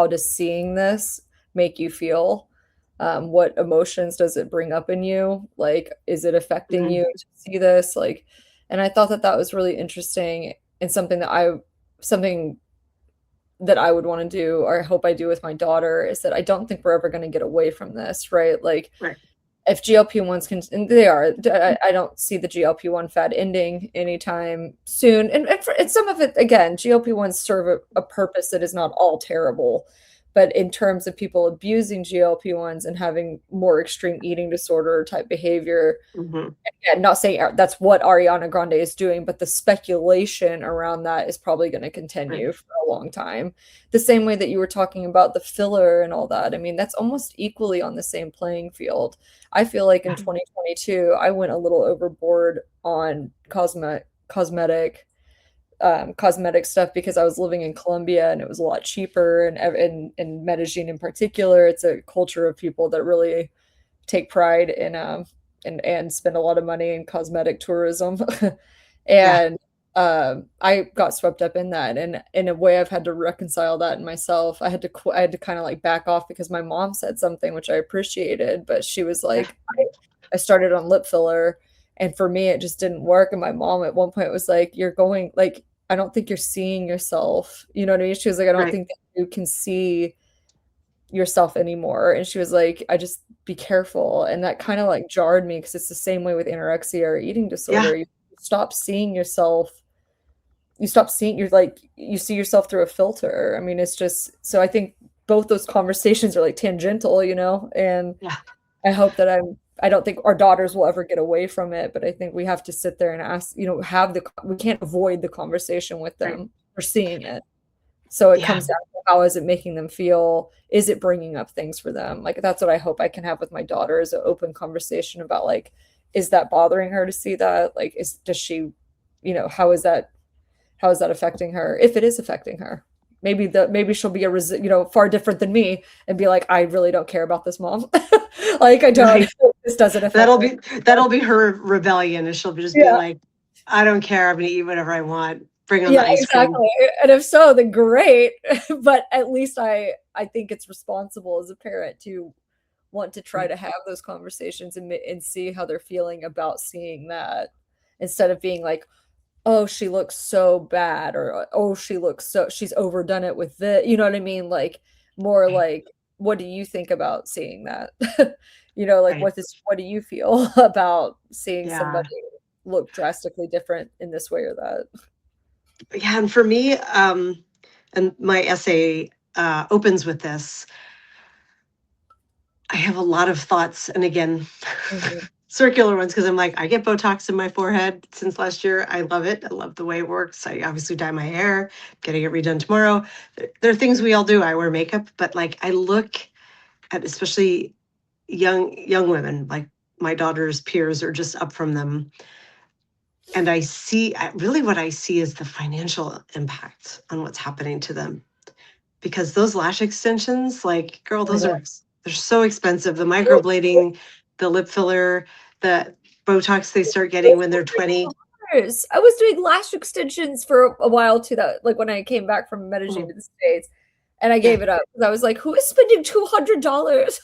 does seeing this make you feel? What emotions does it bring up in you? Like, is it affecting Mhm. you to see this? Like, and I thought that that was really interesting and something that I would want to do, or I hope I do with my daughter, is that I don't think we're ever going to get away from this, right? Like, Right. if GLP-1s can, and they are, I don't see the GLP-1 fad ending anytime soon. And some of it, again, GLP-1s serve a purpose that is not all terrible. But in terms of people abusing GLP-1s and having more extreme eating disorder type behavior, Mhm. and not saying that's what Ariana Grande is doing, but the speculation around that is probably going to Right. continue for a long time. The same way that you were talking about the filler and all that. I mean, that's almost equally on the same playing field. I feel like in Yeah. 2022, I went a little overboard on cosmetic stuff because I was living in Colombia and it was a lot cheaper, and in Medellin in particular, it's a culture of people that really take pride in and spend a lot of money in cosmetic tourism. Yeah. And I got swept up in that, and in a way I've had to reconcile that in myself. I had to kind of like back off because my mom said something which I appreciated, but she was Yeah. like, I started on lip filler, and for me it just didn't work. And my mom at one point was like, you're going like, I don't think you're seeing yourself, you know what I mean? She was like, I don't Right. think that you can see yourself anymore. And she was like, I just be careful. And that kind of like jarred me because it's the same way with anorexia or eating Yeah. disorder. You stop seeing yourself, you stop seeing, you're like, you see yourself through a filter. I mean, it's just, so I think both those conversations are like tangential, you know? And Yeah. I hope that I don't think our daughters will ever get away from it, but I think we have to sit there and ask, you know, we can't avoid the conversation with Right. them for seeing it. So it Yeah. comes down to how is it making them feel? Is it bringing up things for them? Like, that's what I hope I can have with my daughter, is an open conversation about, like, is that bothering her to see that? Like, does she, you know, how is that affecting her? If it is affecting her, maybe she'll be you know, far different than me and be like, I really don't care about this, mom. Like, I don't. Right. This doesn't affect That'll me. be that'll be her rebellion, and she'll just be Yeah. like, I don't care. I'm gonna eat whatever I want. Bring on the Yeah, ice cream. exactly, and if so, then great, but at least I think it's responsible as a parent to want to try Right. to have those conversations and see how they're feeling about seeing that, instead of being like, "Oh, she looks so bad," or, "Oh, she's overdone it with the," you know what I mean? Like, more Right. like, "What do you think about seeing that?" You know, like, Right. what do you feel about seeing Yeah. somebody look drastically different in this way or that? Yeah. And for me, and my essay opens with this. I have a lot of thoughts, and again, Mhm. circular ones, because I'm like, I get Botox in my forehead since last year. I love it. I love the way it works. I obviously dye my hair, getting it redone tomorrow. There are things we all do. I wear makeup, but like I look at especially young women, like my daughter's peers or just up from them, and really what I see is the financial impact on what's happening to them, because those lash extensions, like, girl, Oh my they're so expensive. The god. microblading, the lip filler, the Botox they start getting Those when were they're like 20. dollars. I was doing lash extensions for a while too, that like, when I came back from Medellin Mhm. to the States, and I Yeah, gave it up because I was like, "Who is spending $200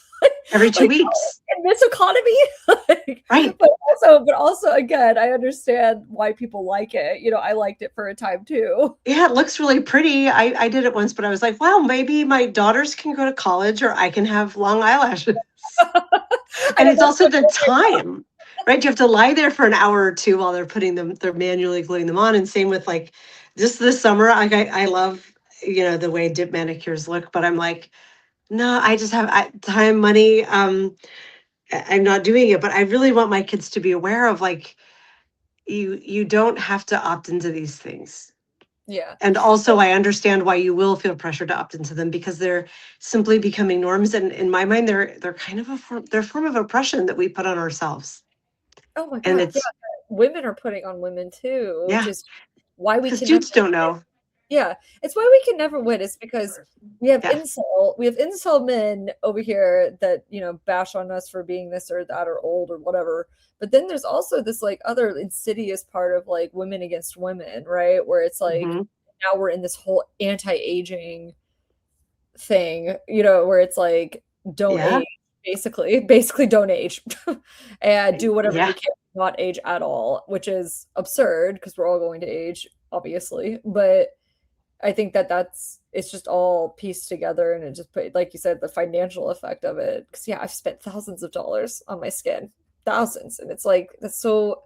every two like, weeks. in this economy?" Like, Right. but but also again, I understand why people like it. I liked it for a time too. Yeah, it looks really pretty. I did it once, but I was like, wow, maybe my daughters can go to college or I can have long eyelashes. I And know it's that's also what the time, right? You have to lie there for an hour or two while they're manually gluing them on. And same with like just this summer, like I love, the way dip manicures look, but I'm like, no, I just have time, money. I'm not doing it, but I really want my kids to be aware of like, you don't have to opt into these things. Yeah. And also I understand why you will feel pressure to opt into them because they're simply becoming norms. And in my mind, they're kind of they're a form of oppression that we put on ourselves. Oh my And god, yeah, it's women are putting on women too, which yeah, is why we because can never dudes don't know. yeah, it's why we can never win. It's because Yeah. we have incel men over here that, bash on us for being this or that or old or whatever. But then there's also this like other insidious part of like women against women, right? Where it's like Hmm. now we're in this whole anti-aging thing, where it's like don't Yeah. age, basically don't age and do whatever Yeah. you can to not age at all, which is absurd because we're all going to age, obviously. But I think that it's just all pieced together and it just put, like you said, the financial effect of it. Because yeah, I've spent thousands of dollars on my skin, thousands, and it's like that's so.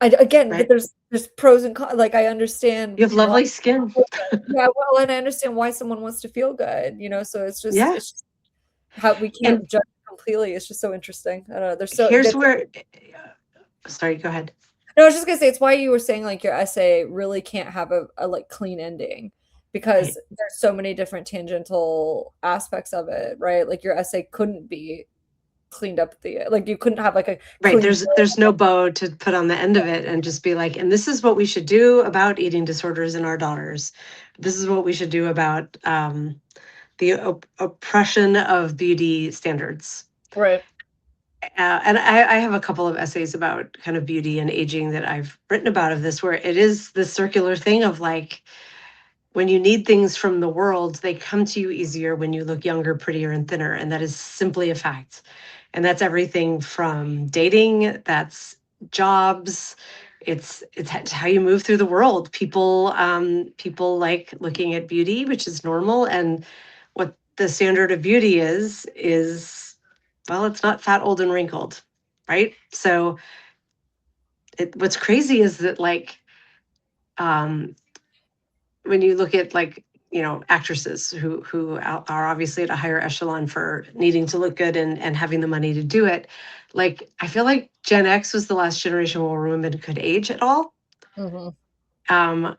Again, but Right. there's pros and cons. Like I understand You have why. lovely skin. Yeah, well, and I understand why someone wants to feel good, so Yeah. it's just how we And can't judge completely. It's just so interesting. I don't know. There's so here's good. where, sorry, go ahead. No, I was just gonna say it's why you were saying like your essay really can't have a like clean ending because Right. there's so many different tangential aspects of it, right? Like your essay couldn't be cleaned up at the like you couldn't have like a Right. clean There's no bow to put on the end of it and just be like, and this is what we should do about eating disorders in our daughters. This is what we should do about the oppression of beauty standards. right. And I have a couple of essays about kind of beauty and aging that I've written about of this, where it is this circular thing of like, when you need things from the world, they come to you easier when you look younger, prettier, and thinner. And that is simply a fact. And that's everything from dating, that's jobs, it's how you move through the world. People like looking at beauty, which is normal. And what the standard of beauty is well, it's not fat, old, and wrinkled, right? So what's crazy is that like um when you look at like actresses who are obviously at a higher echelon for needing to look good and having the money to do it, like I feel like Gen X was the last generation where women could age at all. Hmm. um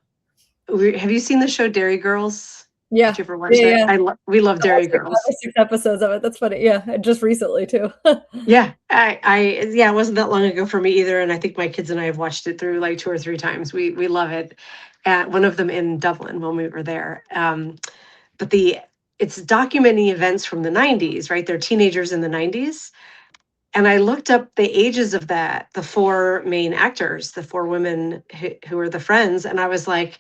have you seen the show Dairy Girls? Yeah. Did you ever watch Yeah, that? yeah. We love All Dairy six, Girls. 6 episodes of it. That's funny. Yeah, and just recently too. Yeah, yeah, it wasn't that long ago for me either, and I think my kids and I have watched it through like 2 or 3 times. We love it. One of them in Dublin when we were there. But it's documenting events from the 90s, right? They're teenagers in the 90s. And I looked up the ages of the four main actors, the four women who are the friends, and I was like,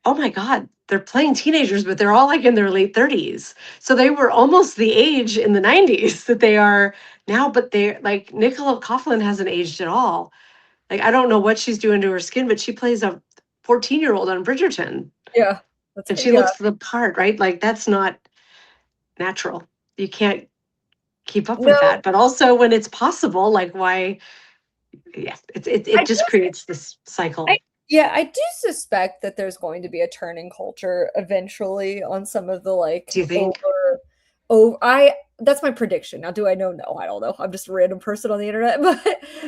oh my God, they're playing teenagers, but they're all like in their late 30s. So they were almost the age in the 90s that they are now, but they're like Nicola Coughlan hasn't aged at all. Like, I don't know what she's doing to her skin, but she plays a 14-year-old on Bridgerton Yeah. and she Yeah. looks the part, right? Like, that's not natural. You can't keep up with No, that. But also when it's possible, like, why? Yeah, it I just do creates this I cycle. yeah, I do suspect that there's going to be a turn in culture eventually on some of the like Do you think? I that's my prediction. Now, do I know? No, I don't know. I'm just a random person on the internet,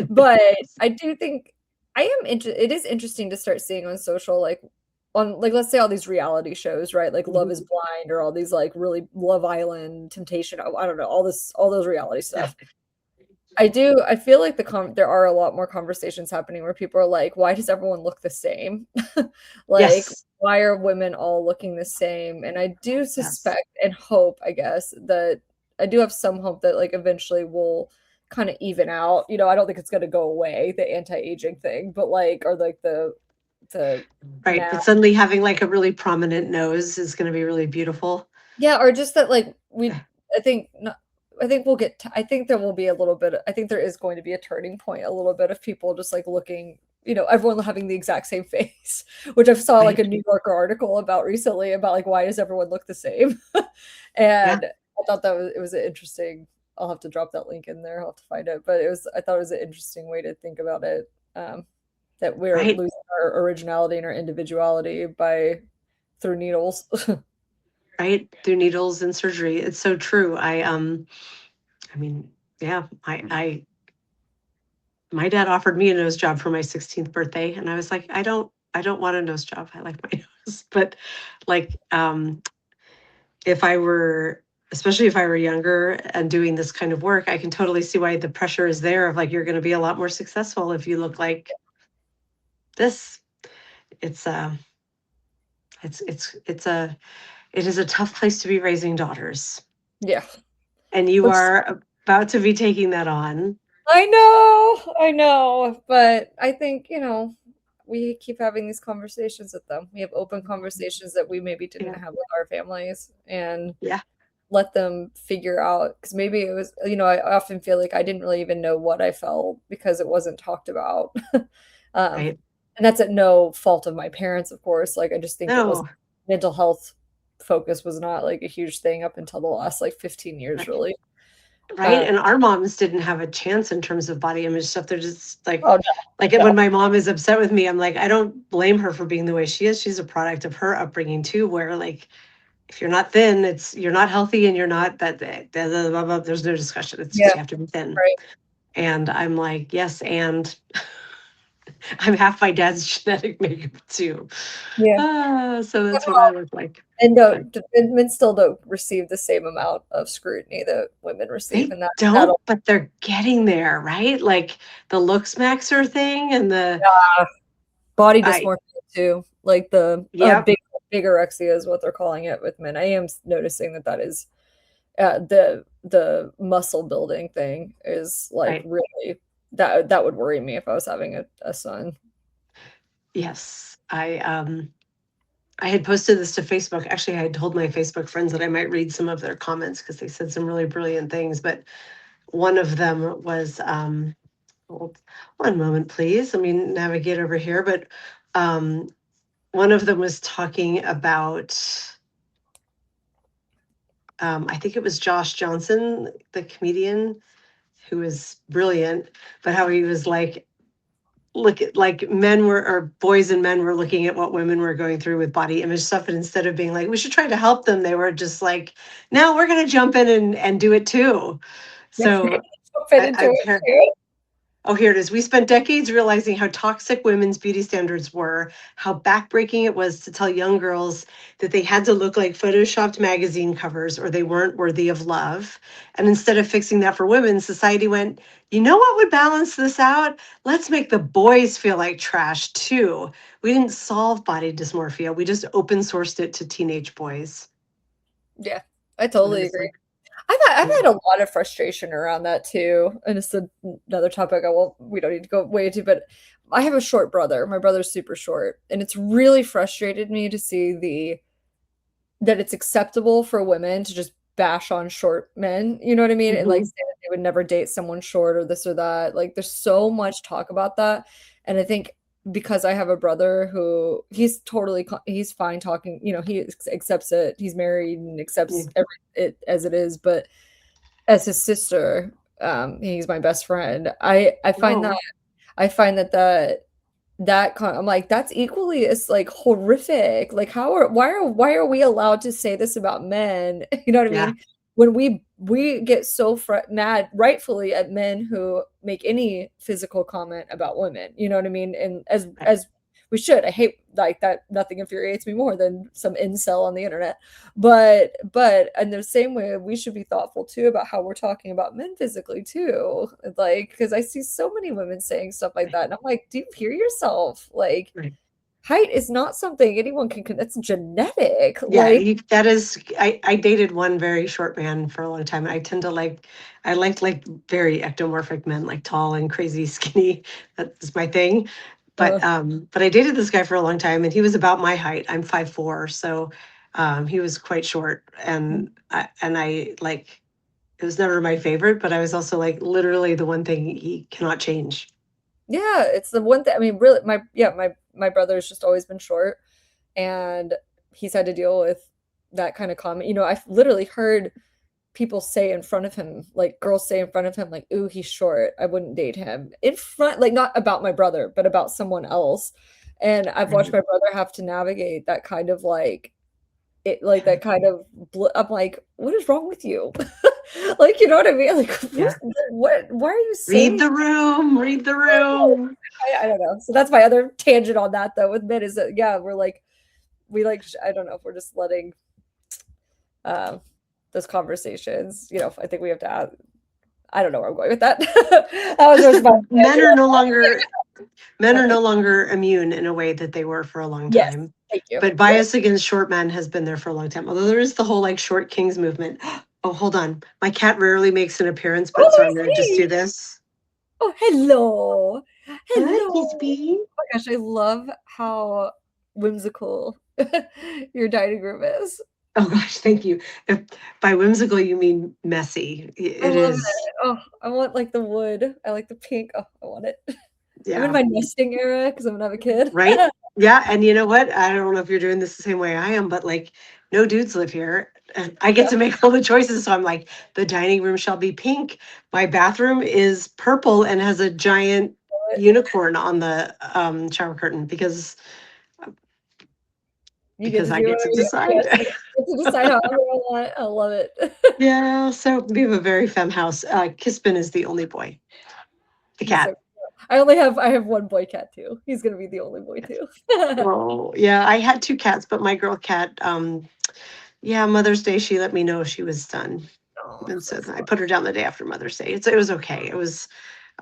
but I do think it is interesting to start seeing on social like on like let's say all these reality shows, right? Like Love is Mhm. Blind or all these like really Love Island, Temptation, I don't know, all those reality Yeah. stuff. I feel like there are a lot more conversations happening where people are like, "Why does everyone look the same?" Like, Yes. "Why are women all looking the same?" And I do Yes. suspect and hope, I guess, that I do have some hope that, like, eventually we'll kinda even out. I don't think it's gonna go away, the anti-aging thing, but, like or, like, the Right. math. But suddenly having like a really prominent nose is going to be really beautiful. Yeah, or just that, like, Yeah. I think not I think we'll get I think there will be a little bit I think there is going to be a turning point a little bit of people just like looking, everyone having the exact same face, which I saw like Right. a New Yorker article about recently about like why does everyone look the same? Yeah. And I thought it was an interesting. I'll have to drop that link in there. I'll have to find it, but I thought it was an interesting way to think about it. That we're Right. losing our originality and our individuality by through needles. Right. Through needles and surgery. It's so true. I mean, yeah, my dad offered me a nose job for my 16th birthday, and I was like, I don't want a nose job. I like my nose. But like, if I were, especially if I were younger and doing this kind of work, I can totally see why the pressure is there of like, you're going to be a lot more successful if you look like this. It's, it is a tough place to be raising daughters. Yeah. And you Which are about to be taking that on. I know, but I think, we keep having these conversations with them. We have open conversations that we maybe didn't Yeah. have with our families and Yeah. let them figure out because maybe it was, I often feel like I didn't really even know what I felt because it wasn't talked about. um, Right. and that's at no fault of my parents, of course. Like I just think it was No. mental health focus was not like a huge thing up until the last like 15 years, Right. really. Right. Um, And our moms didn't have a chance in terms of body image stuff. They're just like, oh when no, my mom is upset with me, I'm like, I don't blame her for being the way she is. She's a product of her upbringing too, where like, if you're not thin, you're not healthy and you're not there's no discussion. It's yeah, just you have to be thin. right, And I'm like, yes, and I'm half my dad's genetic makeup too. yeah. So that's what I look like. And But men still don't receive the same amount of scrutiny that women receive, they and that don't, that'll but they're getting there, right? Like the looks maxer thing and the body I dysmorphia too, like the yep, bigorexia is what they're calling it with men. I am noticing that is the muscle building thing is like right. really that would worry me if I was having a son. Yes. I had posted this to Facebook. Actually, I had told my Facebook friends that I might read some of their comments because they said some really brilliant things. But one of them was, hold one moment, please. Let me navigate over here. But um, one of them was talking about, I think it was Josh Johnson, the comedian, who is brilliant, but how he was like, look at like men were or boys and men were looking at what women were going through with body image stuff, and instead of being like we should try to help them, they were just like, no, we're going to jump in and do it too. Yeah, So fit into I'm it here. too. Oh, here it is. We spent decades realizing how toxic women's beauty standards were, how backbreaking it was to tell young girls that they had to look like photoshopped magazine covers or they weren't worthy of love. And instead of fixing that for women, society went, you know what would balance this out? Let's make the boys feel like trash too. We didn't solve body dysmorphia, we just open sourced it to teenage boys. Yeah, I And I totally was agree. like, I've yeah, had a lot of frustration around that too, and it's another topic we don't need to go way into, but I have a short brother. My brother's super short, and it's really frustrated me to see the that it's acceptable for women to just bash on short men, you know what I mean? And like mm-hmm, say that they would never date someone short or this or that. Like there's so much talk about that. And I think because I have a brother who he's fine talking, he accepts it. He's married and yeah. accepts it as it is, but as his sister, he's my best friend. No, I find I'm like that's equally as like horrific. Like why are we allowed to say this about men? You know what I yeah, mean? When we get so mad rightfully at men who make any physical comment about women. You know what I mean? And right, as we should. I hate like that. Nothing infuriates me more than some incel on the internet. But in the same way, we should be thoughtful too about how we're talking about men physically too. Like because I see so many women saying stuff like right, that, and I'm like, do you hear yourself? Like right. height is not something anyone can. That's genetic. Yeah, Like that is. I dated one very short man for a long time. I tend to like, I like very ectomorphic men, like tall and crazy skinny. That's my thing. uh, But I dated this guy for a long time, and he was about my height. I'm 5'4", so he was quite short, and I like. it was never my favorite, but I was also like literally the one thing he cannot change. Yeah, it's the one thing. I mean, really, my brother's just always been short, and he's had to deal with that kind of comment. You know, I've literally heard people say in front of him, like girls say in front of him, like, "Ooh, he's short. I wouldn't date him." In front, like not about my brother, but about someone else. And I've watched Right. my brother have to navigate that kind of like it, like that kind of. I'm like, what is wrong with you? Like, you know what I mean? Like, Yeah. what? Why are you Read saying? the room. Read the room. I don't know. So that's my other tangent on that though with men is that yeah, we're like we like I don't know if we're just letting um those conversations, you know, I think we have to add I don't know where I'm going with that. That was Just just that my men tangent. are no longer men are Uh, no longer immune in a way that they were for a long yes, time. thank you. But Yep. bias against short men has been there for a long time. Although there is the whole like short kings movement. Oh, hold on. My cat rarely makes an appearance, Oh, but so let I'm me going to just see. do this. Oh, hello. Hi, Hello. Kisby. Oh my gosh, I love how whimsical your dining room is. Oh gosh, thank you. If by whimsical you mean messy, I it love is. it. Oh, I want like the wood. I like the pink. Oh, I want it. I'm in Yeah, my nesting era because I'm gonna have a kid. right. Yeah, and you know what? I don't know if you're doing this the same way I am, but like, no dudes live here. And I get Yeah. to make all the choices. So I'm like, the dining room shall be pink. My bathroom is purple and has a giant unicorn on the shower curtain You get because to I do get to whatever you decide. yes, you get to decide however you want. I love it. Yeah, so we have a very femme house. Kispin is the only boy, the He's so cat. cute. I have one boy cat too. He's gonna be the only boy too. Oh, yeah, I had two cats, but my girl cat, yeah, Mother's Day, she let me know she was done. Oh, And so that's then I fun. put her down the day after Mother's Day. It was okay. It was,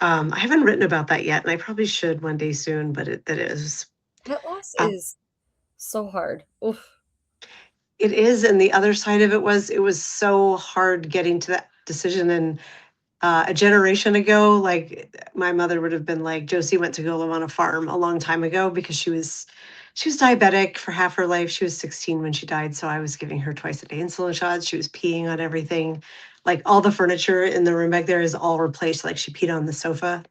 I haven't written about that yet, and I probably should one day soon, but that is, Pet loss uh, is so hard. Oof. it is. And the other side of it was so hard getting to that decision. And a generation ago, like my mother would have been like, Josie went to go live on a farm a long time ago because she was diabetic for half her life. She was 16 when she died. So I was giving her twice a day insulin shots. She was peeing on everything. Like all the furniture in the room back there is all replaced. Like she peed on the sofa.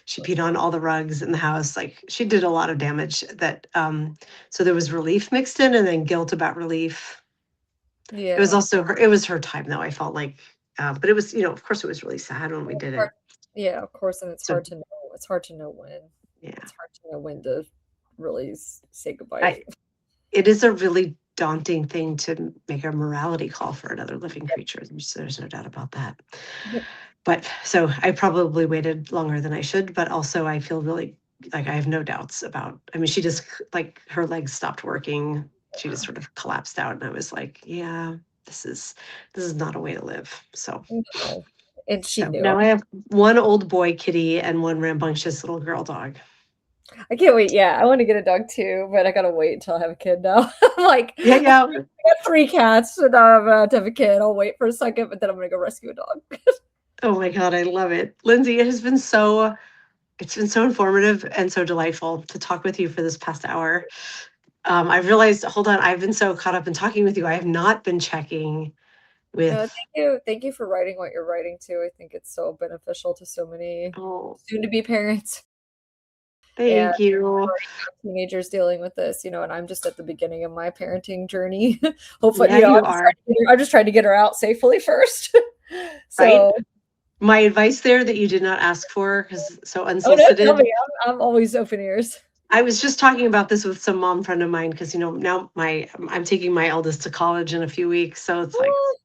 She peed on all the rugs in the house. Like she did a lot of damage that so there was relief mixed in and then guilt about relief. It was Yeah. also it was her time though. I felt like but it was, of course it was really sad when we It's did hard. it. Yeah, of course, and So it's hard to know when. yeah. It's hard to know when to really say I goodbye. it is a really daunting thing to make a morality call for another living creature. There's no doubt about that. Yep. But so I probably waited longer than I should, but also I feel really like I have no doubts about. I mean, she just like her legs stopped working. She just sort of collapsed out, and I was like, yeah, this is not a way to live. No. And she So knew. now I have one old boy kitty and one rambunctious little girl dog. I can't wait. Yeah, I want to get a dog too, but I gotta wait until I have a kid now. I'm like, Yeah, I yeah. got three cats, so now I'm about to have a kid. I'll wait for a second, but then I'm gonna go rescue a dog. Oh my God, I love it. Lindsay, it's been so informative and so delightful to talk with you for this past hour. I realized, hold on, I've been so caught up in talking with you. I have not been checking No, with, thank you. Thank you for writing what you're writing too. I think it's so beneficial to so many oh, soon to be parents and thank you. teenagers dealing with this, you know, and I'm just at the beginning of my parenting journey. Hopefully, Yeah, you know, you are, I'm just trying to get her out safely first. right? So, My advice there that you did not ask for, because so oh no, tell unsolicited. me. I'm always open ears. I was just talking about this with some mom friend of mine because now I'm taking my eldest to college in a few weeks, so it's like Oh,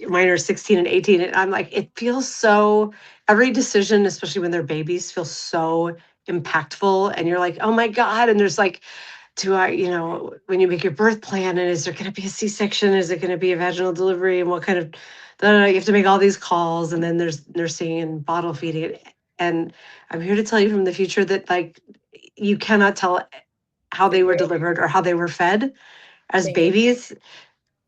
mine are 16 and 18, and I'm like, it feels so, every decision, especially when they're babies, feels so impactful, and you're like, oh my God, and there's like, do I, when you make your birth plan, and is there going to be a C-section, is it going to be a vaginal delivery, and what kind of, you have to make all these calls, and then there's nursing and bottle feeding, and I'm here to tell you from the future that like you cannot tell how they thank were you. delivered or how they were fed as Thank you. babies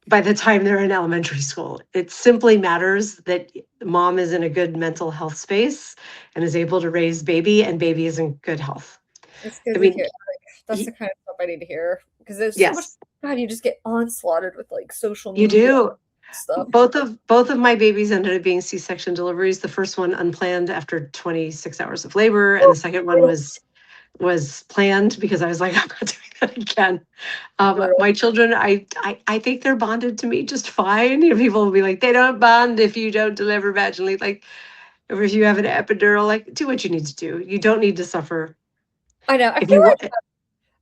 by the time they're in elementary school. It simply matters that mom is in a good mental health space and is able to raise baby, and baby is in good health. It's good I to mean, hear. That's the kind of stuff I need to hear because there's so much. yes, God, you just get onslaughtered with like social you media do. stuff. Both of my babies ended up being C-section deliveries. The first one unplanned after 26 hours of labor, and the second one was planned because I was like, I'm not doing that again. Brutal. My children, I think they're bonded to me just fine. You know, people will be like, they don't bond if you don't deliver vaginally, like, or if you have an epidural, like, do what you need to do. You don't need to suffer. I know. If you want,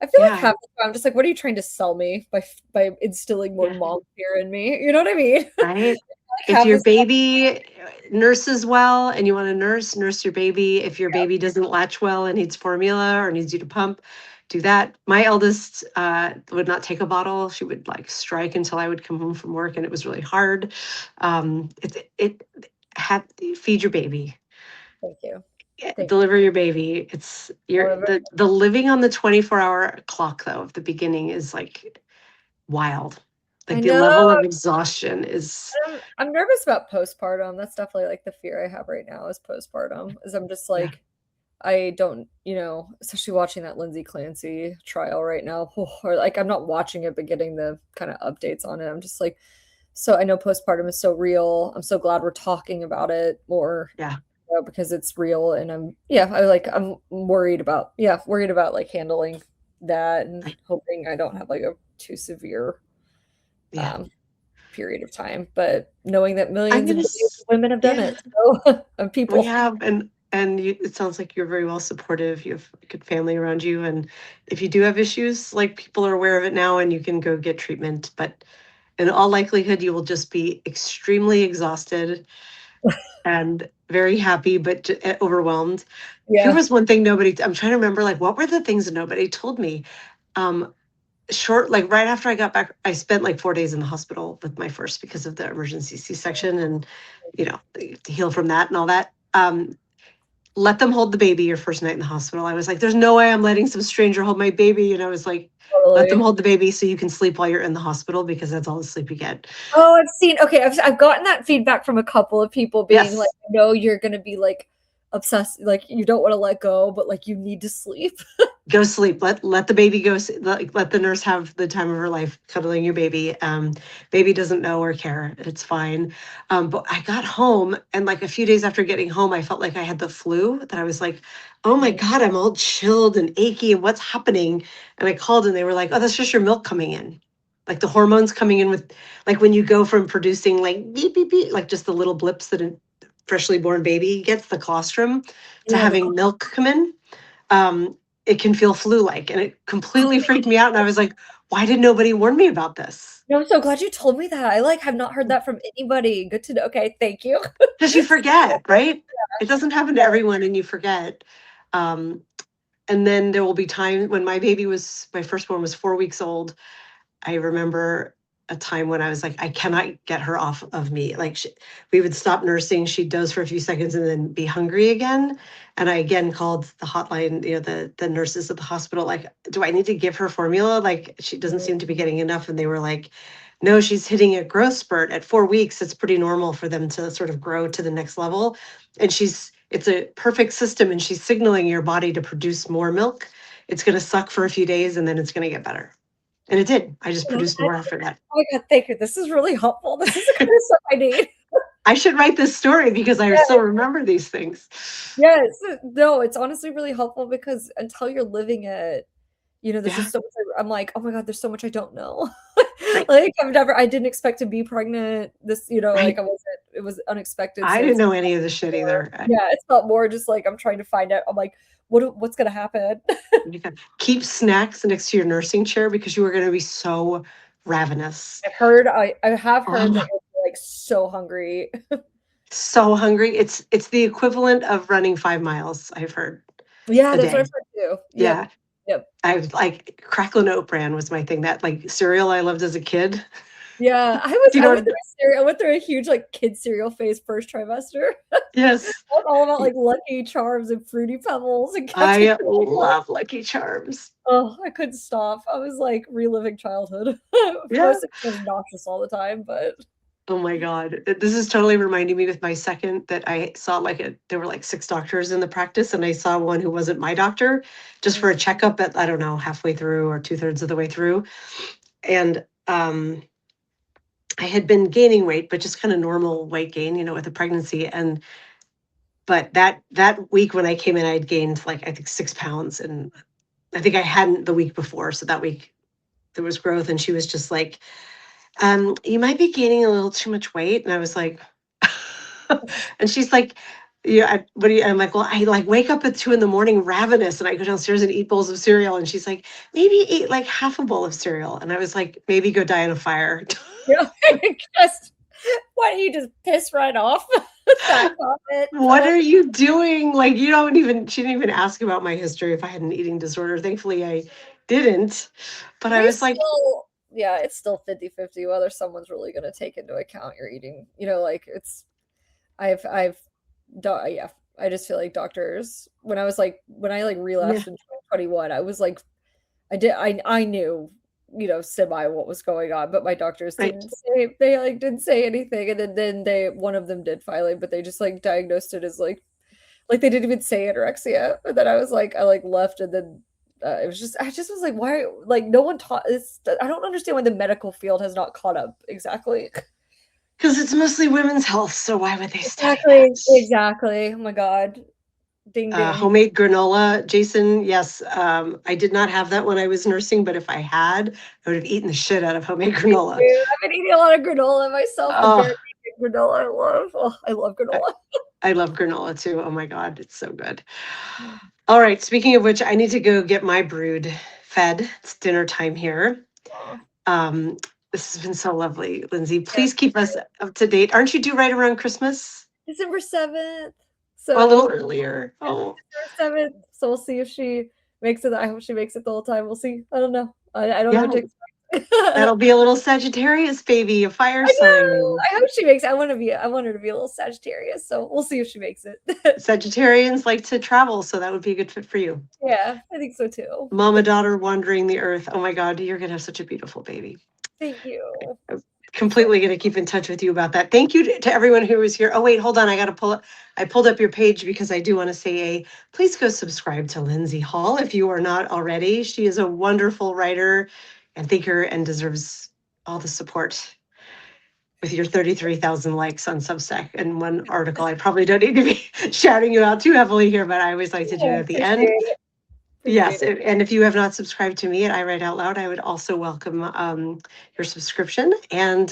I feel like yeah, half the time I'm just like, what are you trying to sell me by instilling more yeah, mom fear in me? You know what I mean? right. Like If half your this time, baby nurses well and you want to nurse your baby. If your baby doesn't latch well and needs formula or needs you to pump, do that. My eldest would not take a bottle. She would like strike until I would come home from work, and it was really hard. It had feed your baby, thank you. Thank you. deliver your baby. It's your However, the living on the 24-hour clock though of the beginning is like wild. I Like the know level of exhaustion is I'm nervous about postpartum. That's definitely like the fear I have right now is postpartum. Is I'm just yeah. like I don't, especially watching that Lindsay Clancy trial right now, or like I'm not watching it, but getting the kind of updates on it. I'm just like, so I know postpartum is so real. I'm so glad we're talking about it more, Yeah. because it's real. And I'm worried about like handling that and I, hoping I don't have like a too severe yeah. um, period of time. But knowing that I'm millions and gonna billions of women have done yeah. it, so and We people. have, and it sounds like you're very well supportive. You have a good family around you, and if you do have issues, like people are aware of it now, and you can go get treatment. But in all likelihood, you will just be extremely exhausted and very happy, but overwhelmed. Here Yeah. was one thing nobody. I'm trying to remember, like, what were the things that nobody told me? Um, like right after I got back, I spent like 4 days in the hospital with my first because of the emergency C-section, and to heal from that and all that. Let them hold the baby your first night in the hospital. I was like, there's no way I'm letting some stranger hold my baby. And I was like, let them Totally. hold the baby so you can sleep while you're in the hospital because that's all the sleep you get. Oh, I've gotten that feedback from a couple of people being like, Yes. "No, you're gonna be, like, obsessed, like, you don't wanna let go, but, like, you need to sleep." Go sleep. Let the baby go. Let the nurse have the time of her life cuddling your baby. Baby doesn't know or care. It's fine. But I got home, and like a few days after getting home, I felt like I had the flu. That I was like, oh my Mhm. god, I'm all chilled and achy, and what's happening? And I called, and they were like, oh, that's just your milk coming in, like the hormones coming in with, like when you go from producing like beep beep beep, like just the little blips that a freshly born baby gets, the colostrum, to Yeah, the having milk come in. It can feel flu-like, and it completely freaked me out, and I was like, "Why did nobody warn me about this?" No, I'm so glad you told me that. I, like, have not heard that from anybody. Good to know. Okay, thank you. Because you forget, right? It doesn't happen to Yeah. everyone, and you forget. Um, and then there will be time when my firstborn was 4 weeks old. I remember a time when I was like, I cannot get her off of me. Like we would stop nursing, she'd doze for a few seconds and then be hungry again. And I again called the hotline, the nurses at the hospital, like, do I need to give her formula? Like she doesn't seem to be getting enough. And they were like, no, she's hitting a growth spurt at 4 weeks. It's pretty normal for them to sort of grow to the next level. And it's a perfect system and she's signaling your body to produce more milk. It's going to suck for a few days and then it's going to get better. And it did. I just You know, produced more after that. oh my god, thank you. This is really helpful. This is the kind of stuff I need. I should write this story because I Yeah. still remember these things. Yes. No, it's honestly really helpful because until you're living it, there's Yeah, just so much I'm like, "Oh my god, there's so much I don't know." right, Like, I didn't expect to be pregnant. Like, right. I wasn't it was unexpected, I so didn't it's know any of this shit more either. it's felt more just like I'm trying to find out. I'm like, what's gonna happen?" You can keep snacks next to your nursing chair because you are going to be so ravenous. I have heard that Oh, you're, like, so hungry. so hungry. It's the equivalent of running 5 miles. I've heard Yeah, a that's what I've day. heard too. Yep. Yeah, Yep. I was like Cracklin' Oat Bran was my thing. That like cereal I loved as a kid. Yeah, Do you I know went what? through a cereal I went through a huge, like, kid cereal phase first trimester. Yes, I was all about, like, Lucky Charms and Fruity Pebbles and Captain I Crunch. love Lucky Charms. Oh, I couldn't stop. I was, like, reliving childhood. Yeah. Mostly because I was nauseous all the time, but Oh my God. This is totally reminding me with my second that I saw there were like 6 doctors in the practice, and I saw one who wasn't my doctor just for mm, a checkup at, I don't know, halfway through or 2/3 of the way through. And I had been gaining weight, but just kind of normal weight gain, with the pregnancy. And but that week when I came in, I had gained like I think 6 pounds, and I think I hadn't the week before. So that week there was growth, and she was just like, you might be gaining a little too much weight. And I was like, and she's like, yeah, what do you, I'm like, well, I like wake up at 2 in the morning ravenous and I go downstairs and eat bowls of cereal. And she's like, maybe eat like half a bowl of cereal. And I was like, maybe go die in a fire. Yeah, just why don't you just piss right off that comment? What are you doing? Like, she didn't even ask about my history if I had an eating disorder. Thankfully, I didn't. But I They was like, still, yeah, it's still 50-50 whether someone's really gonna take into account your eating. Like it's I've yeah, I just feel like doctors when I like yeah, relapsed in 2021, I was like I knew, semi what was going on, but my doctors right. didn't say anything. And then one of them did finally, but they just like diagnosed it as like they didn't even say anorexia. And then I like left, and then it was just I just was like, why, like no one taught this. I don't understand why the medical field has not caught up exactly. Because it's mostly women's health. So why would they study Exactly, that? exactly. Oh my god. Ding ding. Homemade granola, Jason. Yes, I did not have that when I was nursing, but if I had, I would have eaten the shit out of homemade Me granola. too. I've been eating a lot of granola myself. The Oh, bare granola I love. Oh, I love I, granola. I love granola too. Oh my God, it's so good. All right, speaking of which, I need to go get my brood fed. It's dinner time here. Oh, Um, this has been so lovely, Lindsay. yeah. Please keep us up to date. Aren't you due right around Christmas? December 7th. Oh, a little So earlier. yeah, Oh, December 7th. So we'll see if she makes it. I hope she makes it the whole time. We'll see. I don't know. I don't know what yeah, to expect. that'll be a little Sagittarius baby, a fire I know. sign. I hope she makes it. I want her to be a little Sagittarius. So we'll see if she makes it. Sagittarians like to travel, so that would be a good fit for you. Yeah, I think so too. Mama daughter wandering the earth. Oh my God, you're gonna have such a beautiful baby. Thank you. I'm So completely gonna keep in touch with you about that. Thank you to everyone who was here. Oh wait, hold on. I gotta pull up. I pulled up your page because I do want to say please go subscribe to Lindsay Hall if you are not already. She is a wonderful writer and thinker and deserves all the support with your 33,000 likes on Substack and one article. I probably don't need to be shouting you out too heavily here, but I always like to do it yeah, at the appreciate end. it. Yes, Appreciate it. and if you have not subscribed to me at I Write Out Loud, I would also welcome your subscription. And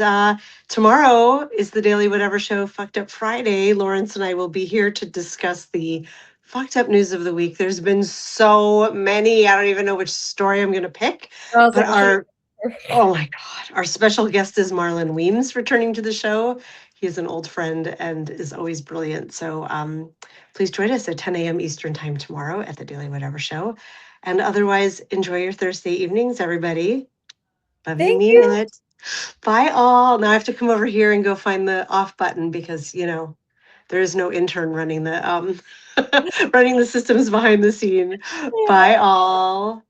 tomorrow is the Daily Whatever Show, Fucked Up Friday. Lawrence and I will be here to discuss the fucked up news of the week. There's been so many. I don't even know which story I'm going to pick. I was But like, which one? oh my God, our special guest is Marlon Weems returning to the show. He is an old friend and is always brilliant. So please join us at 10 a.m. Eastern Time tomorrow at the Daily Whatever Show. And otherwise, enjoy your Thursday evenings, everybody. Love you, Thank mean you. it. Bye, all. Now I have to come over here and go find the off button because, there is no intern running the running the systems behind the scene. Yeah. Bye, all.